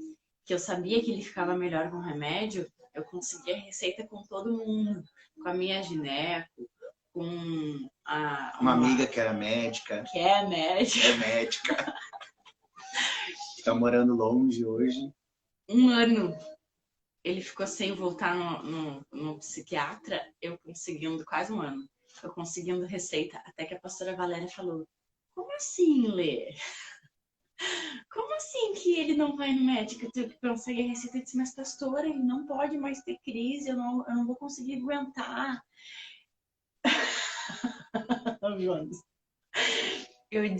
A: que eu sabia que ele ficava melhor com o remédio, eu conseguia receita com todo mundo, com a minha gineco, com
B: uma amiga que era médica.
A: Que é médica.
B: É médica. Está morando longe hoje.
A: Um ano ele ficou sem voltar no psiquiatra, eu conseguindo quase um ano. Eu conseguindo receita, até que a pastora Valéria falou, como assim, Lê? Como assim que ele não vai no médico? Tu consegue a receita? Eu disse, mas pastora, ele não pode mais ter crise, eu não vou conseguir aguentar. Eu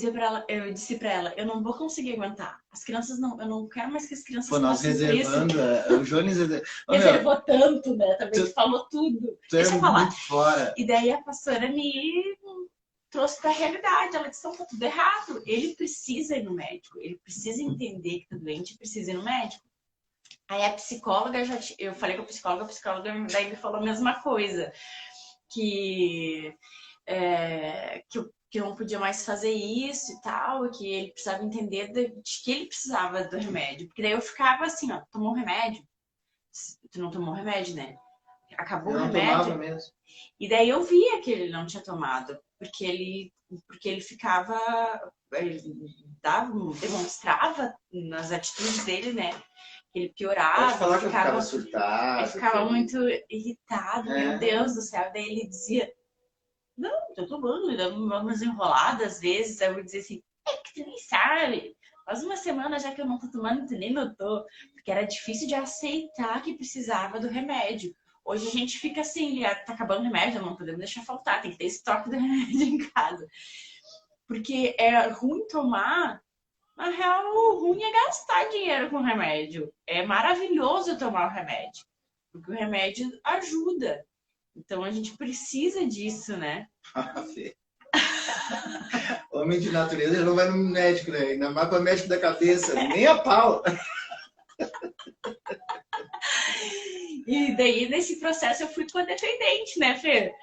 A: disse pra ela, eu não vou conseguir aguentar. As crianças não, eu não quero mais que as crianças
B: passem por isso. O Jones
A: reservou tanto, né? Também falou tudo.
B: Deixa eu falar. Muito fora.
A: E daí a pastora me trouxe pra realidade. Ela disse, tá tudo errado. Ele precisa ir no médico. Ele precisa entender que tá doente e precisa ir no médico. Aí a psicóloga, eu falei com a psicóloga daí me falou a mesma coisa. Que eu não podia mais fazer isso e tal, que ele precisava entender de que ele precisava do remédio. Porque daí eu ficava assim, ó, tomou remédio? Tu não tomou remédio, né? Acabou o remédio.
B: Tomava mesmo.
A: E daí eu via que ele não tinha tomado, porque ele ficava, ele demonstrava nas atitudes dele, né? Que ele piorava.
B: Pode falar que eu ficava surtado.
A: Ele ficava muito irritado, meu Deus do céu. Daí ele dizia, não, tô tomando, me dando umas enroladas às vezes. Aí eu vou dizer assim, que tu nem sabe. Faz uma semana já que eu não tô tomando, tu nem notou. Porque era difícil de aceitar que precisava do remédio. Hoje a gente fica assim, tá acabando o remédio, não podemos deixar faltar, tem que ter estoque do remédio em casa. Porque é ruim tomar, na real, o ruim é gastar dinheiro com remédio. É maravilhoso tomar o remédio, porque o remédio ajuda. Então a gente precisa disso, né?
B: Homem de natureza já não vai no médico, né? Ainda mais para o médico da cabeça, nem a pau.
A: E daí, nesse processo, eu fui codependente, né, Fê?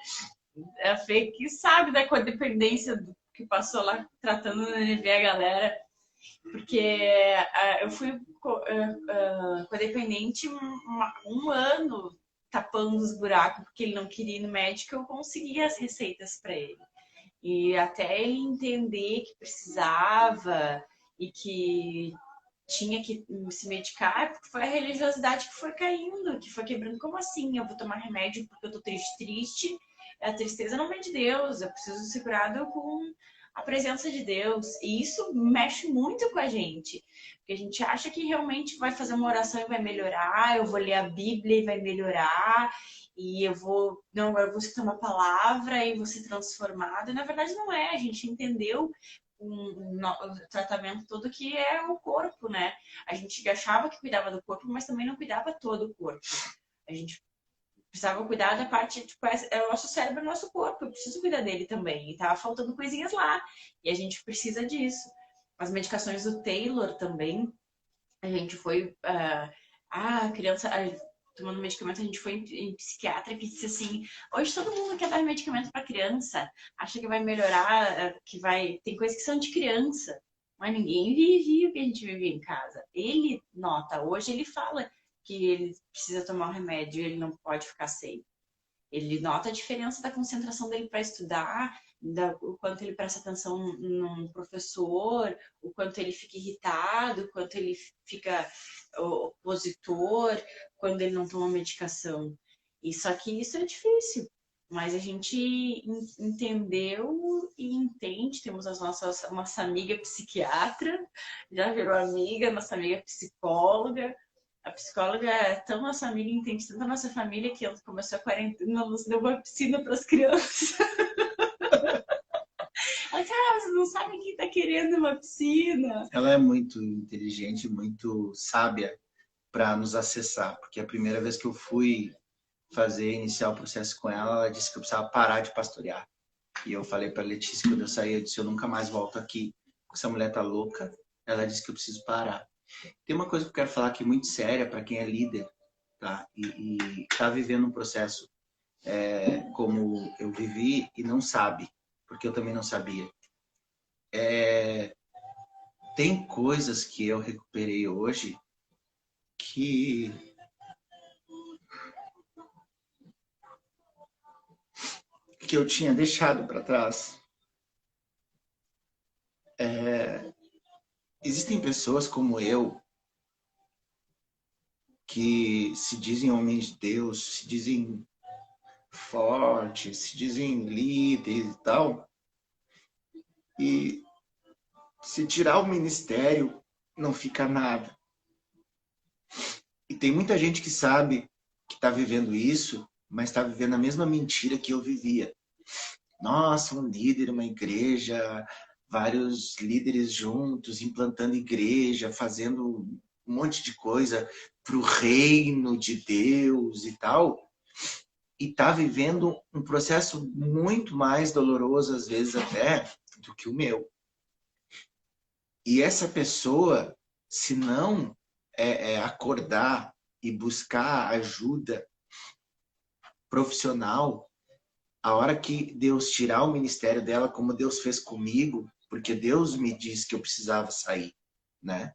A: A Fê que sabe da codependência que passou lá tratando de ver a galera. Porque eu fui codependente um ano tapando os buracos, porque ele não queria ir no médico, eu conseguia as receitas para ele. E até ele entender que precisava e que tinha que se medicar, foi a religiosidade que foi caindo, que foi quebrando. Como assim? Eu vou tomar remédio porque eu tô triste? A tristeza não vem de Deus, eu preciso ser curado com a presença de Deus. E isso mexe muito com a gente, porque a gente acha que realmente vai fazer uma oração e vai melhorar, eu vou ler a Bíblia e vai melhorar, e eu vou escutar uma palavra e vou ser transformada. Na verdade não é, a gente entendeu o tratamento todo que é o corpo, né? A gente achava que cuidava do corpo, mas também não cuidava todo o corpo. A gente precisava cuidar da parte, tipo, é o nosso cérebro, é o nosso corpo, eu preciso cuidar dele também. E tava faltando coisinhas lá. E a gente precisa disso. As medicações do Taylor também, a gente foi. A criança. Tomando medicamento, a gente foi em psiquiatra que disse assim: hoje todo mundo quer dar medicamento para criança, acha que vai melhorar, que vai. Tem coisas que são de criança, mas ninguém vive o que a gente vive em casa. Ele nota, hoje ele fala que ele precisa tomar o remédio e ele não pode ficar sem. Ele nota a diferença da concentração dele para estudar, o quanto ele presta atenção num professor, o quanto ele fica irritado, o quanto ele fica opositor quando ele não toma medicação. E só que isso é difícil. Mas a gente entendeu e entende, temos nossa amiga psiquiatra, já virou amiga, nossa amiga psicóloga, a psicóloga é tão nossa amiga, entende tanto a nossa família que ela começou a quarentena, nos deu uma piscina para as crianças. Ela disse, vocês não sabem quem está querendo uma piscina.
B: Ela é muito inteligente, muito sábia para nos acessar, porque a primeira vez que eu fui iniciar o processo com ela, ela disse que eu precisava parar de pastorear. E eu falei para Letícia, quando eu saí, eu disse, eu nunca mais volto aqui, essa mulher tá louca. Ela disse que eu preciso parar. Tem uma coisa que eu quero falar aqui muito séria para quem é líder, tá? E tá vivendo um processo como eu vivi e não sabe, porque eu também não sabia. Tem coisas que eu recuperei hoje que eu tinha deixado para trás. Existem pessoas como eu que se dizem homens de Deus, se dizem fortes, se dizem líderes e tal, e se tirar o ministério não fica nada. E tem muita gente que sabe que está vivendo isso, mas está vivendo a mesma mentira que eu vivia. Nossa, um líder, uma igreja, vários líderes juntos, implantando igreja, fazendo um monte de coisa para o reino de Deus e tal. E está vivendo um processo muito mais doloroso, às vezes até, do que o meu. E essa pessoa, se não acordar e buscar ajuda profissional, a hora que Deus tirar o ministério dela, como Deus fez comigo, porque Deus me disse que eu precisava sair, né?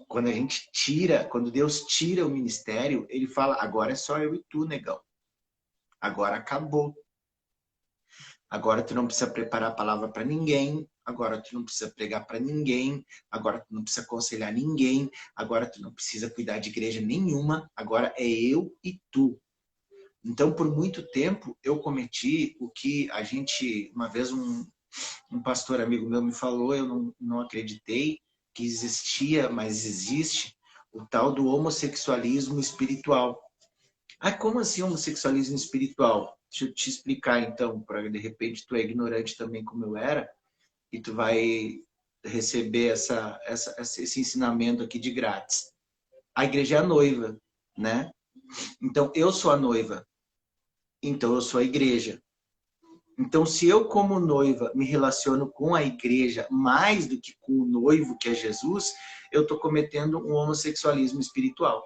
B: Quando Deus tira o ministério, ele fala, agora é só eu e tu, negão. Agora acabou. Agora tu não precisa preparar a palavra para ninguém, agora tu não precisa pregar para ninguém, agora tu não precisa aconselhar ninguém, agora tu não precisa cuidar de igreja nenhuma, agora é eu e tu. Então, por muito tempo, eu cometi o que uma vez um pastor amigo meu me falou, eu não acreditei que existia, mas existe, o tal do homossexualismo espiritual. Ah, como assim homossexualismo espiritual? Deixa eu te explicar então, para de repente tu é ignorante também como eu era, e tu vai receber esse ensinamento aqui de grátis. A igreja é a noiva, né? Então, eu sou a noiva. Então, eu sou a igreja. Então, se eu, como noiva, me relaciono com a igreja mais do que com o noivo, que é Jesus, eu estou cometendo um homossexualismo espiritual.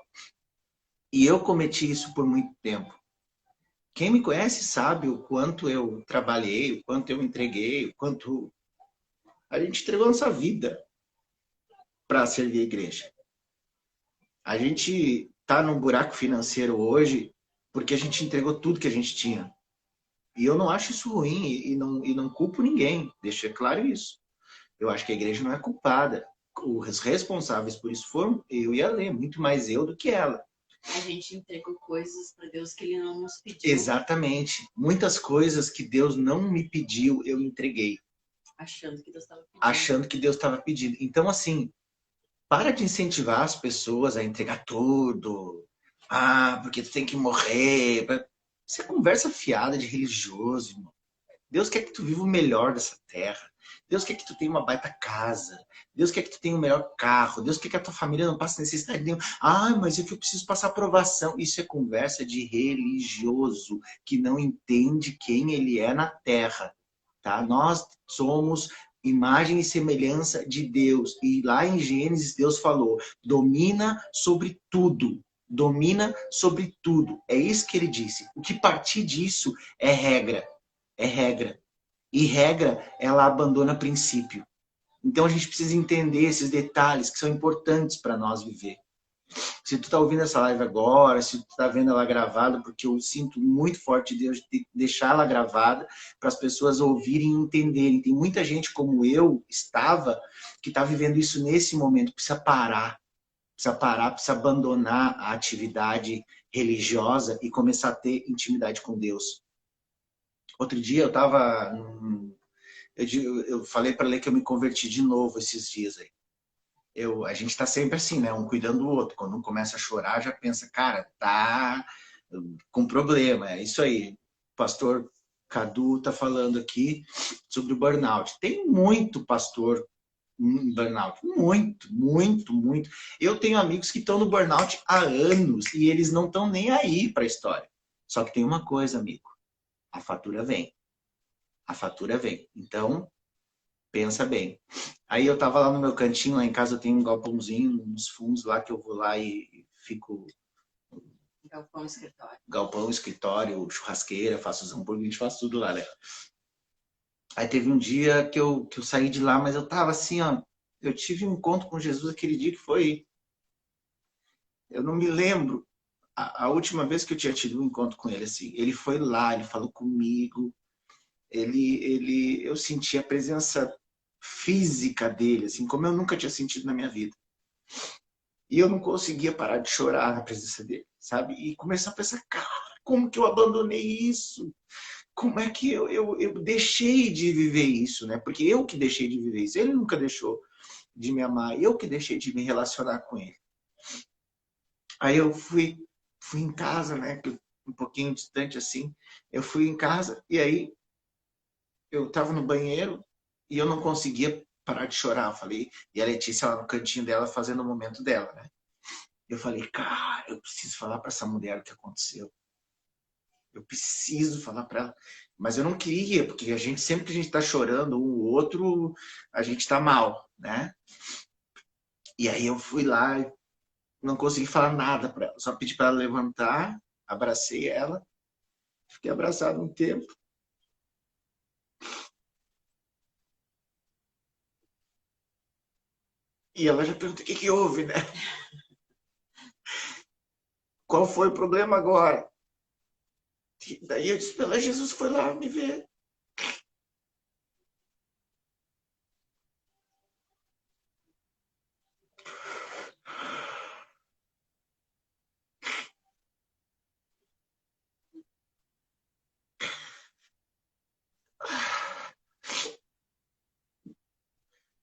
B: E eu cometi isso por muito tempo. Quem me conhece sabe o quanto eu trabalhei, o quanto eu entreguei, o quanto a gente entregou nossa vida para servir a igreja. A gente está num buraco financeiro hoje porque a gente entregou tudo que a gente tinha. E eu não acho isso ruim e não culpo ninguém, deixa claro isso. Eu acho que a igreja não é culpada. Os responsáveis por isso foram eu e a Lê, muito mais eu do que ela.
A: A gente entregou coisas para Deus que Ele não nos pediu.
B: Exatamente. Muitas coisas que Deus não me pediu, eu entreguei.
A: Achando que Deus estava pedindo.
B: Achando que Deus estava pedindo. Então, assim, para de incentivar as pessoas a entregar tudo. Ah, porque tu tem que morrer. Isso é conversa fiada de religioso, irmão. Deus quer que tu viva o melhor dessa terra. Deus quer que tu tenha uma baita casa. Deus quer que tu tenha o melhor carro. Deus quer que a tua família não passe necessidade nenhuma. Ah, mas é que eu preciso passar aprovação. Isso é conversa de religioso que não entende quem ele é na terra. Tá? Nós somos imagem e semelhança de Deus. E lá em Gênesis, Deus falou: domina sobre tudo. Domina sobre tudo. É isso que ele disse. O que partir disso é regra. É regra. E regra, ela abandona princípio. Então a gente precisa entender esses detalhes que são importantes para nós viver. Se tu está ouvindo essa live agora, se tu está vendo ela gravada, porque eu sinto muito forte de Deus de deixar ela gravada para as pessoas ouvirem e entenderem. Tem muita gente como eu estava que está vivendo isso nesse momento. Precisa parar, precisa abandonar a atividade religiosa e começar a ter intimidade com Deus. Outro dia eu estava eu falei para ela que eu me converti de novo esses dias aí. A gente está sempre assim, né? Um cuidando do outro. Quando um começa a chorar, já pensa, cara, tá com problema. É isso aí. O pastor Cadu tá falando aqui sobre o burnout. Tem muito pastor em burnout. Muito, muito, muito. Eu tenho amigos que estão no burnout há anos e eles não estão nem aí para a história. Só que tem uma coisa, amigo. A fatura vem. A fatura vem. Então, pensa bem. Aí eu tava lá no meu cantinho, lá em casa eu tenho um galpãozinho, uns fundos lá que eu vou lá e fico...
A: Galpão escritório.
B: Galpão, escritório, churrasqueira, faço os hambúrguer, a gente faz tudo lá, né? Aí teve um dia que eu saí de lá, mas eu tava assim, ó... Eu tive um encontro com Jesus aquele dia que foi... Eu não me lembro a última vez que eu tinha tido um encontro com ele, assim. Ele foi lá, ele falou comigo, eu senti a presença física dele, assim, como eu nunca tinha sentido na minha vida. E eu não conseguia parar de chorar na presença dele, sabe? E começar a pensar, cara, como que eu abandonei isso? Como é que eu deixei de viver isso, né? Porque eu que deixei de viver isso. Ele nunca deixou de me amar, eu que deixei de me relacionar com ele. Aí eu fui em casa, né? Um pouquinho distante assim. Eu fui em casa e aí eu tava no banheiro e eu não conseguia parar de chorar. Eu falei, e a Letícia lá no cantinho dela fazendo o momento dela, né? Eu falei, cara, eu preciso falar para essa mulher o que aconteceu. Eu preciso falar para ela. Mas eu não queria, porque a gente sempre que a gente tá chorando um ou outro, a gente tá mal, né? E aí eu fui lá, não consegui falar nada para ela. Só pedi para ela levantar, abracei ela, fiquei abraçado um tempo. E ela já perguntou o que houve, né? Qual foi o problema agora? E daí eu disse, pela Jesus foi lá me ver.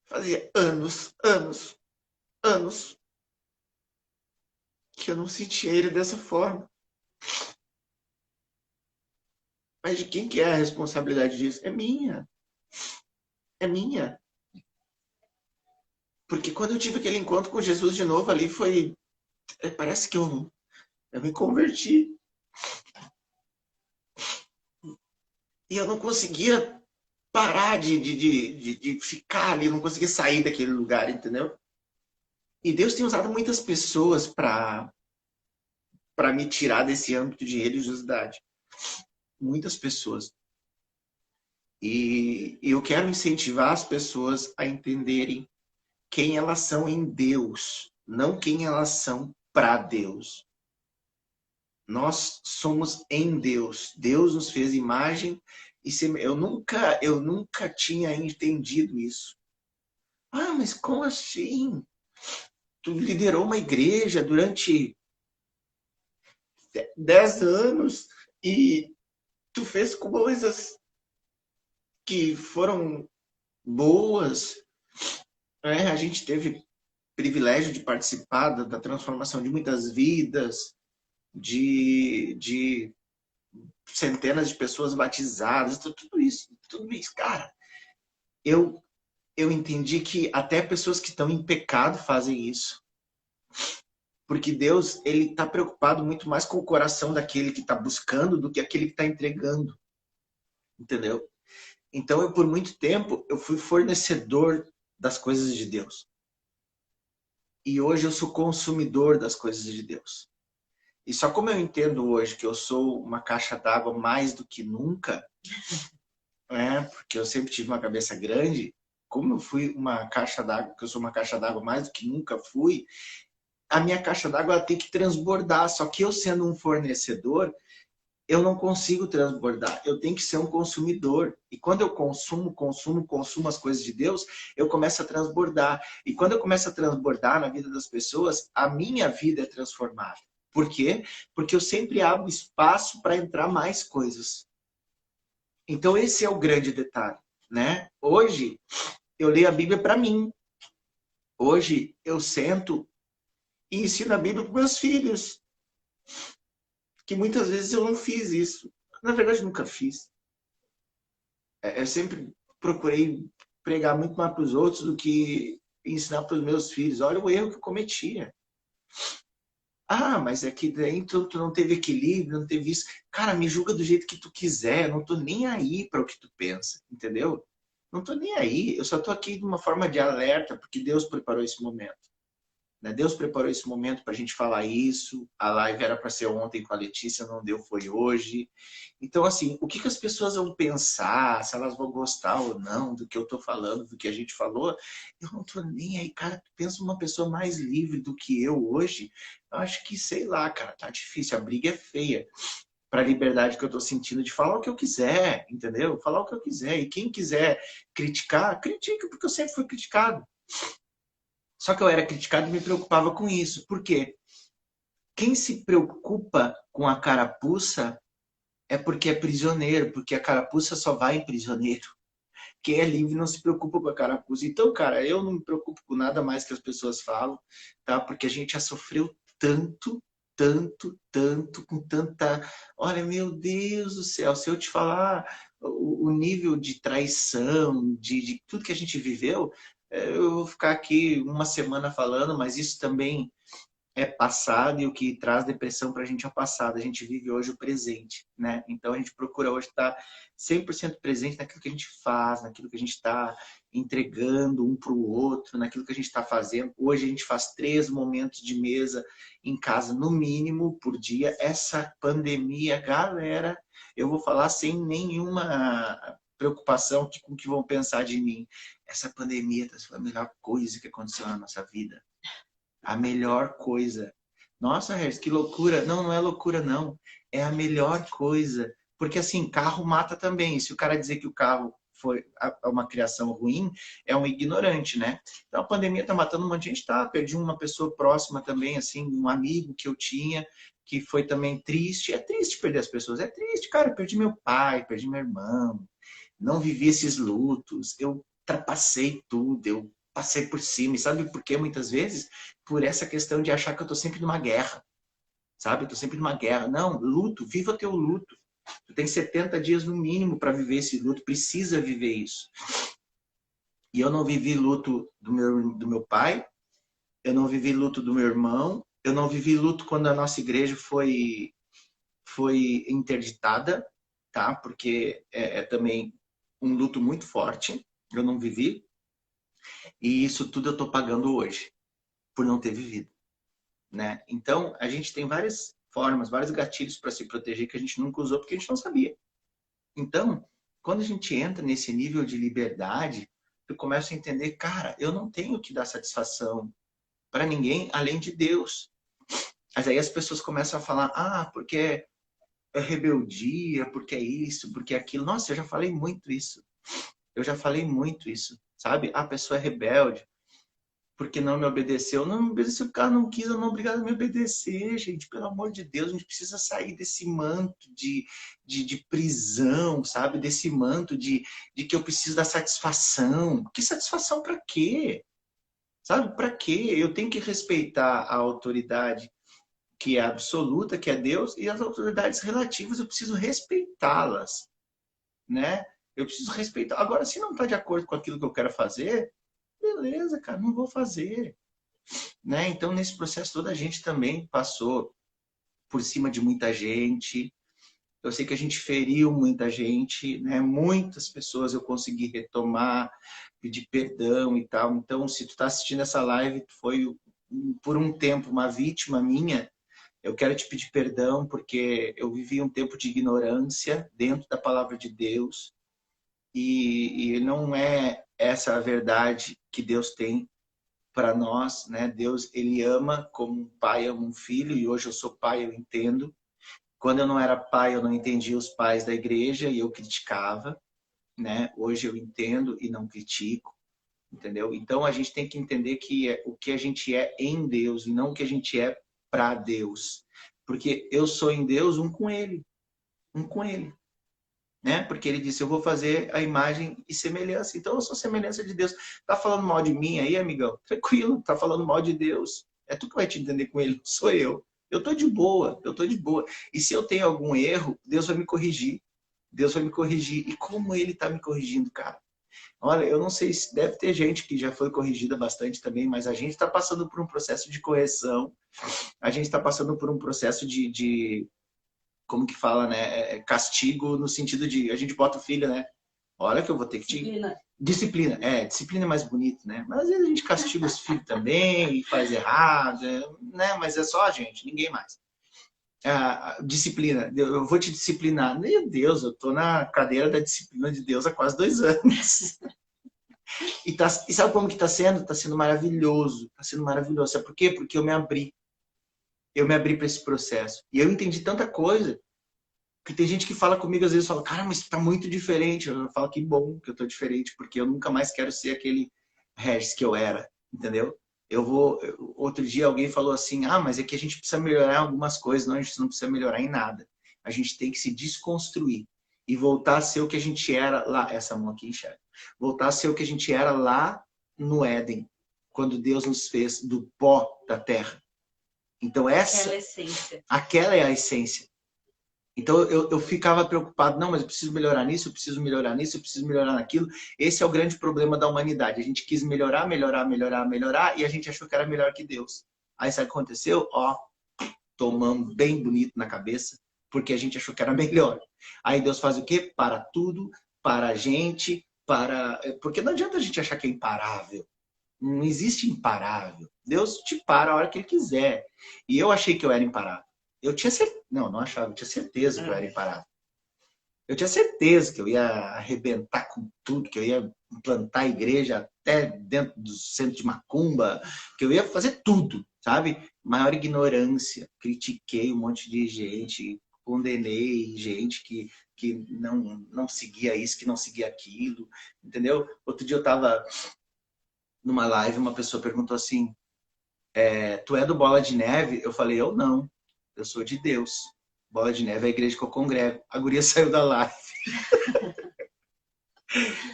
B: Fazia anos, anos, anos que eu não sentia ele dessa forma. Mas de quem que é a responsabilidade disso? É minha. É minha. Porque quando eu tive aquele encontro com Jesus de novo ali, foi... Parece que eu me converti. E eu não conseguia parar de ficar ali, não conseguia sair daquele lugar, entendeu? E Deus tem usado muitas pessoas para me tirar desse âmbito de religiosidade. Muitas pessoas. E eu quero incentivar as pessoas a entenderem quem elas são em Deus, não quem elas são para Deus. Nós somos em Deus. Deus nos fez imagem e eu nunca tinha entendido isso. Ah, mas como assim? Tu liderou uma igreja durante 10 anos e tu fez coisas que foram boas. Né? A gente teve privilégio de participar da transformação de muitas vidas, de centenas de pessoas batizadas, tudo isso, cara. Eu entendi que até pessoas que estão em pecado fazem isso. Porque Deus, ele está preocupado muito mais com o coração daquele que está buscando do que aquele que está entregando. Entendeu? Então, por muito tempo, eu fui fornecedor das coisas de Deus. E hoje eu sou consumidor das coisas de Deus. E só como eu entendo hoje que eu sou uma caixa d'água mais do que nunca, porque eu sempre tive uma cabeça grande, como eu fui uma caixa d'água, que eu sou uma caixa d'água mais do que nunca fui, a minha caixa d'água tem que transbordar. Só que eu sendo um fornecedor, eu não consigo transbordar. Eu tenho que ser um consumidor. E quando eu consumo as coisas de Deus, eu começo a transbordar. E quando eu começo a transbordar na vida das pessoas, a minha vida é transformada. Por quê? Porque eu sempre abro espaço para entrar mais coisas. Então esse é o grande detalhe, né? Hoje eu leio a Bíblia para mim. Hoje eu sento e ensino a Bíblia para meus filhos. Que muitas vezes eu não fiz isso. Na verdade, nunca fiz. Eu sempre procurei pregar muito mais para os outros do que ensinar para os meus filhos. Olha o erro que eu cometia. Ah, mas é que daí tu não teve equilíbrio, não teve isso. Cara, me julga do jeito que tu quiser. Eu não tô nem aí para o que tu pensa, entendeu? Não tô nem aí. Eu só tô aqui de uma forma de alerta, porque Deus preparou esse momento. Deus preparou esse momento para a gente falar isso. A live era para ser ontem com a Letícia, não deu, foi hoje. Então, assim, o que as pessoas vão pensar, se elas vão gostar ou não do que eu estou falando, do que a gente falou, eu não estou nem aí. Cara, tu pensa uma pessoa mais livre do que eu hoje, eu acho que, sei lá, cara, tá difícil, a briga é feia para a liberdade que eu estou sentindo de falar o que eu quiser, entendeu? Falar o que eu quiser. E quem quiser criticar, critique, porque eu sempre fui criticado. Só que eu era criticado e me preocupava com isso. Por quê? Quem se preocupa com a carapuça é porque é prisioneiro, porque a carapuça só vai em prisioneiro. Quem é livre não se preocupa com a carapuça. Então, cara, eu não me preocupo com nada mais que as pessoas falam, tá? Porque a gente já sofreu tanto, tanto, tanto, com tanta... Olha, meu Deus do céu, se eu te falar o nível de traição, de tudo que a gente viveu, eu vou ficar aqui uma semana falando, mas isso também é passado e o que traz depressão para a gente é o passado. A gente vive hoje o presente, né? Então a gente procura hoje estar 100% presente naquilo que a gente faz, naquilo que a gente está entregando um para o outro, naquilo que a gente está fazendo. Hoje a gente faz 3 momentos de mesa em casa, no mínimo, por dia. Essa pandemia, galera, eu vou falar sem nenhuma preocupação com o que vão pensar de mim. Essa pandemia foi a melhor coisa que aconteceu na nossa vida. A melhor coisa. Nossa, Regis, que loucura. Não, não é loucura, não. É a melhor coisa. Porque, assim, carro mata também. Se o cara dizer que o carro foi uma criação ruim, é um ignorante, né? Então, a pandemia tá matando um monte de gente. Tá, perdi uma pessoa próxima também, assim, um amigo que eu tinha, que foi também triste. É triste perder as pessoas. É triste, cara. Eu perdi meu pai, perdi meu irmão. Não vivi esses lutos. Eu ultrapassei tudo. Eu passei por cima. E sabe por quê? Muitas vezes, por essa questão de achar que eu tô sempre numa guerra. Sabe? Eu tô sempre numa guerra. Não, luto, viva teu luto. Tu tem 70 dias no mínimo para viver esse luto. Precisa viver isso. E eu não vivi luto do meu pai. Eu não vivi luto do meu irmão. Eu não vivi luto quando a nossa igreja foi interditada, tá? Porque é também um luto muito forte. Eu não vivi. E isso tudo eu tô pagando hoje, por não ter vivido, né? Então, a gente tem várias formas, vários gatilhos para se proteger que a gente nunca usou porque a gente não sabia. Então, quando a gente entra nesse nível de liberdade, eu começo a entender, cara, eu não tenho que dar satisfação para ninguém além de Deus. Mas aí as pessoas começam a falar, porque é rebeldia, porque é isso, porque é aquilo. Nossa, eu já falei muito isso. Eu já falei muito isso, sabe? A pessoa é rebelde porque não me obedeceu. Não me obedeceu porque ela não quis, eu não obrigado a me obedecer, gente. Pelo amor de Deus, a gente precisa sair desse manto de prisão, sabe? Desse manto de que eu preciso da satisfação. Que satisfação para quê? Sabe? Para quê? Eu tenho que respeitar a autoridade que é absoluta, que é Deus, e as autoridades relativas eu preciso respeitá-las, né? Eu preciso respeitar. Agora, se não está de acordo com aquilo que eu quero fazer, beleza, cara, não vou fazer, né? Então, nesse processo todo, a gente também passou por cima de muita gente. Eu sei que a gente feriu muita gente, né? Muitas pessoas eu consegui retomar, pedir perdão e tal. Então, se tu está assistindo essa live, tu foi por um tempo uma vítima minha, eu quero te pedir perdão porque eu vivi um tempo de ignorância dentro da palavra de Deus e não é essa a verdade que Deus tem para nós, né? Deus, ele ama como um pai ama um filho, e hoje eu sou pai, eu entendo. Quando eu não era pai, eu não entendia os pais da igreja e eu criticava, né? Hoje eu entendo e não critico, entendeu? Então a gente tem que entender que é o que a gente é em Deus e não o que a gente é para Deus. Porque eu sou em Deus um com ele, né? Porque ele disse, eu vou fazer a imagem e semelhança. Então eu sou semelhança de Deus. Tá falando mal de mim aí, amigão? Tranquilo, tá falando mal de Deus. É tu que vai te entender com ele, não sou eu. Eu tô de boa, eu tô de boa. E se eu tenho algum erro, Deus vai me corrigir. Deus vai me corrigir. E como ele tá me corrigindo, cara? Olha, eu não sei se deve ter gente que já foi corrigida bastante também, mas a gente está passando por um processo de correção. A gente está passando por um processo de como que fala, né? Castigo no sentido de a gente bota o filho, né? Olha que eu vou ter que te...
A: Disciplina.
B: Disciplina, disciplina é mais bonito, né? Mas às vezes a gente castiga os filhos também e faz errado, né? Mas é só a gente, ninguém mais. Disciplina, eu vou te disciplinar. Meu Deus, eu tô na cadeira da disciplina de Deus há quase 2 anos. E sabe como que tá sendo? Tá sendo maravilhoso. Tá sendo maravilhoso. Sabe por quê? Porque eu me abri. Eu me abri para esse processo. E eu entendi tanta coisa que tem gente que fala comigo, às vezes fala, cara, mas tá muito diferente. Eu falo, que bom que eu tô diferente, porque eu nunca mais quero ser aquele Regis que eu era, entendeu? Outro dia alguém falou assim, mas é que a gente precisa melhorar algumas coisas. Não, a gente não precisa melhorar em nada. A gente tem que se desconstruir e voltar a ser o que a gente era lá. Essa mão aqui enxerga. Voltar a ser o que a gente era lá no Éden, quando Deus nos fez do pó da terra. Então aquela é a essência. Então eu ficava preocupado, não, mas eu preciso melhorar nisso, eu preciso melhorar nisso, eu preciso melhorar naquilo. Esse é o grande problema da humanidade. A gente quis melhorar, e a gente achou que era melhor que Deus. Aí sabe o que aconteceu? Tomamos bem bonito na cabeça, porque a gente achou que era melhor. Aí Deus faz o quê? Para tudo, para a gente, porque não adianta a gente achar que é imparável. Não existe imparável. Deus te para a hora que ele quiser. E eu achei que eu era imparável. Eu tinha certeza, não achava, eu tinha certeza que eu era imparável. Eu tinha certeza que eu ia arrebentar com tudo, que eu ia implantar a igreja até dentro do centro de macumba, que eu ia fazer tudo, sabe? Maior ignorância, critiquei um monte de gente, condenei gente que não seguia isso, que não seguia aquilo, entendeu? Outro dia eu tava numa live, uma pessoa perguntou assim, tu é do Bola de Neve? Eu falei, eu não. Eu sou de Deus. Bola de Neve é a igreja que eu congrego. A guria saiu da live.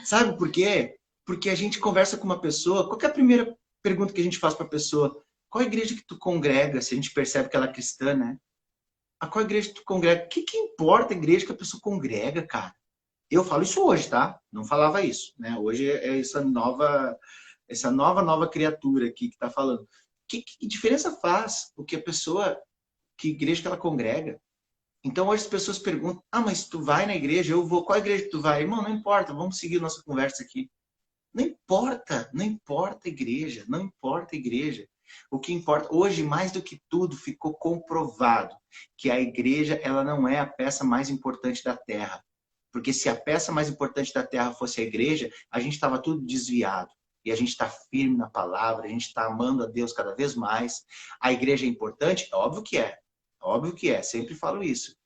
B: Sabe por quê? Porque a gente conversa com uma pessoa. Qual que é a primeira pergunta que a gente faz para a pessoa? Qual igreja que tu congrega? Se a gente percebe que ela é cristã, né? A qual igreja que tu congrega? O que importa a igreja que a pessoa congrega, cara? Eu falo isso hoje, tá? Não falava isso, né? Hoje é essa nova criatura aqui que tá falando. Que diferença faz o que a pessoa... Que igreja que ela congrega. Então hoje as pessoas perguntam, mas tu vai na igreja? Eu vou. Qual igreja que tu vai? Irmão, não importa, vamos seguir nossa conversa aqui. Não importa a igreja, não importa a igreja. O que importa, hoje mais do que tudo, ficou comprovado que a igreja ela não é a peça mais importante da terra. Porque se a peça mais importante da terra fosse a igreja, a gente estava tudo desviado. E a gente está firme na palavra, a gente está amando a Deus cada vez mais. A igreja é importante? Óbvio que é. Óbvio que é, sempre falo isso.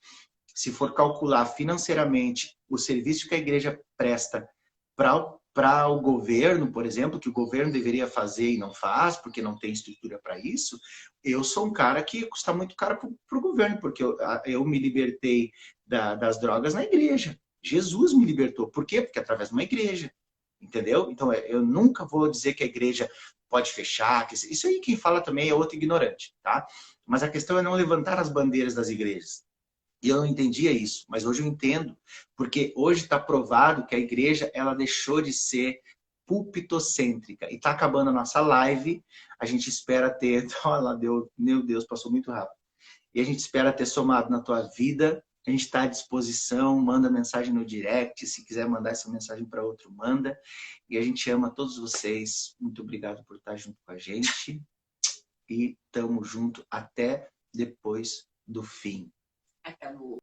B: Se for calcular financeiramente o serviço que a igreja presta para o governo, por exemplo, que o governo deveria fazer e não faz, porque não tem estrutura para isso, eu sou um cara que custa muito caro para o governo, porque eu me libertei das drogas na igreja. Jesus me libertou. Por quê? Porque através de uma igreja. Entendeu? Então, eu nunca vou dizer que a igreja pode fechar. Isso aí quem fala também é outro ignorante, tá? Mas a questão é não levantar as bandeiras das igrejas. E eu não entendia isso, mas hoje eu entendo, porque hoje está provado que a igreja ela deixou de ser púlpitocêntrica. E está acabando a nossa live, a gente espera ter... Olha, meu Deus, passou muito rápido. E a gente espera ter somado na tua vida. A gente está à disposição, manda mensagem no direct, se quiser mandar essa mensagem para outro, manda. E a gente ama todos vocês. Muito obrigado por estar junto com a gente. E tamo junto até depois do fim.
A: Acabou.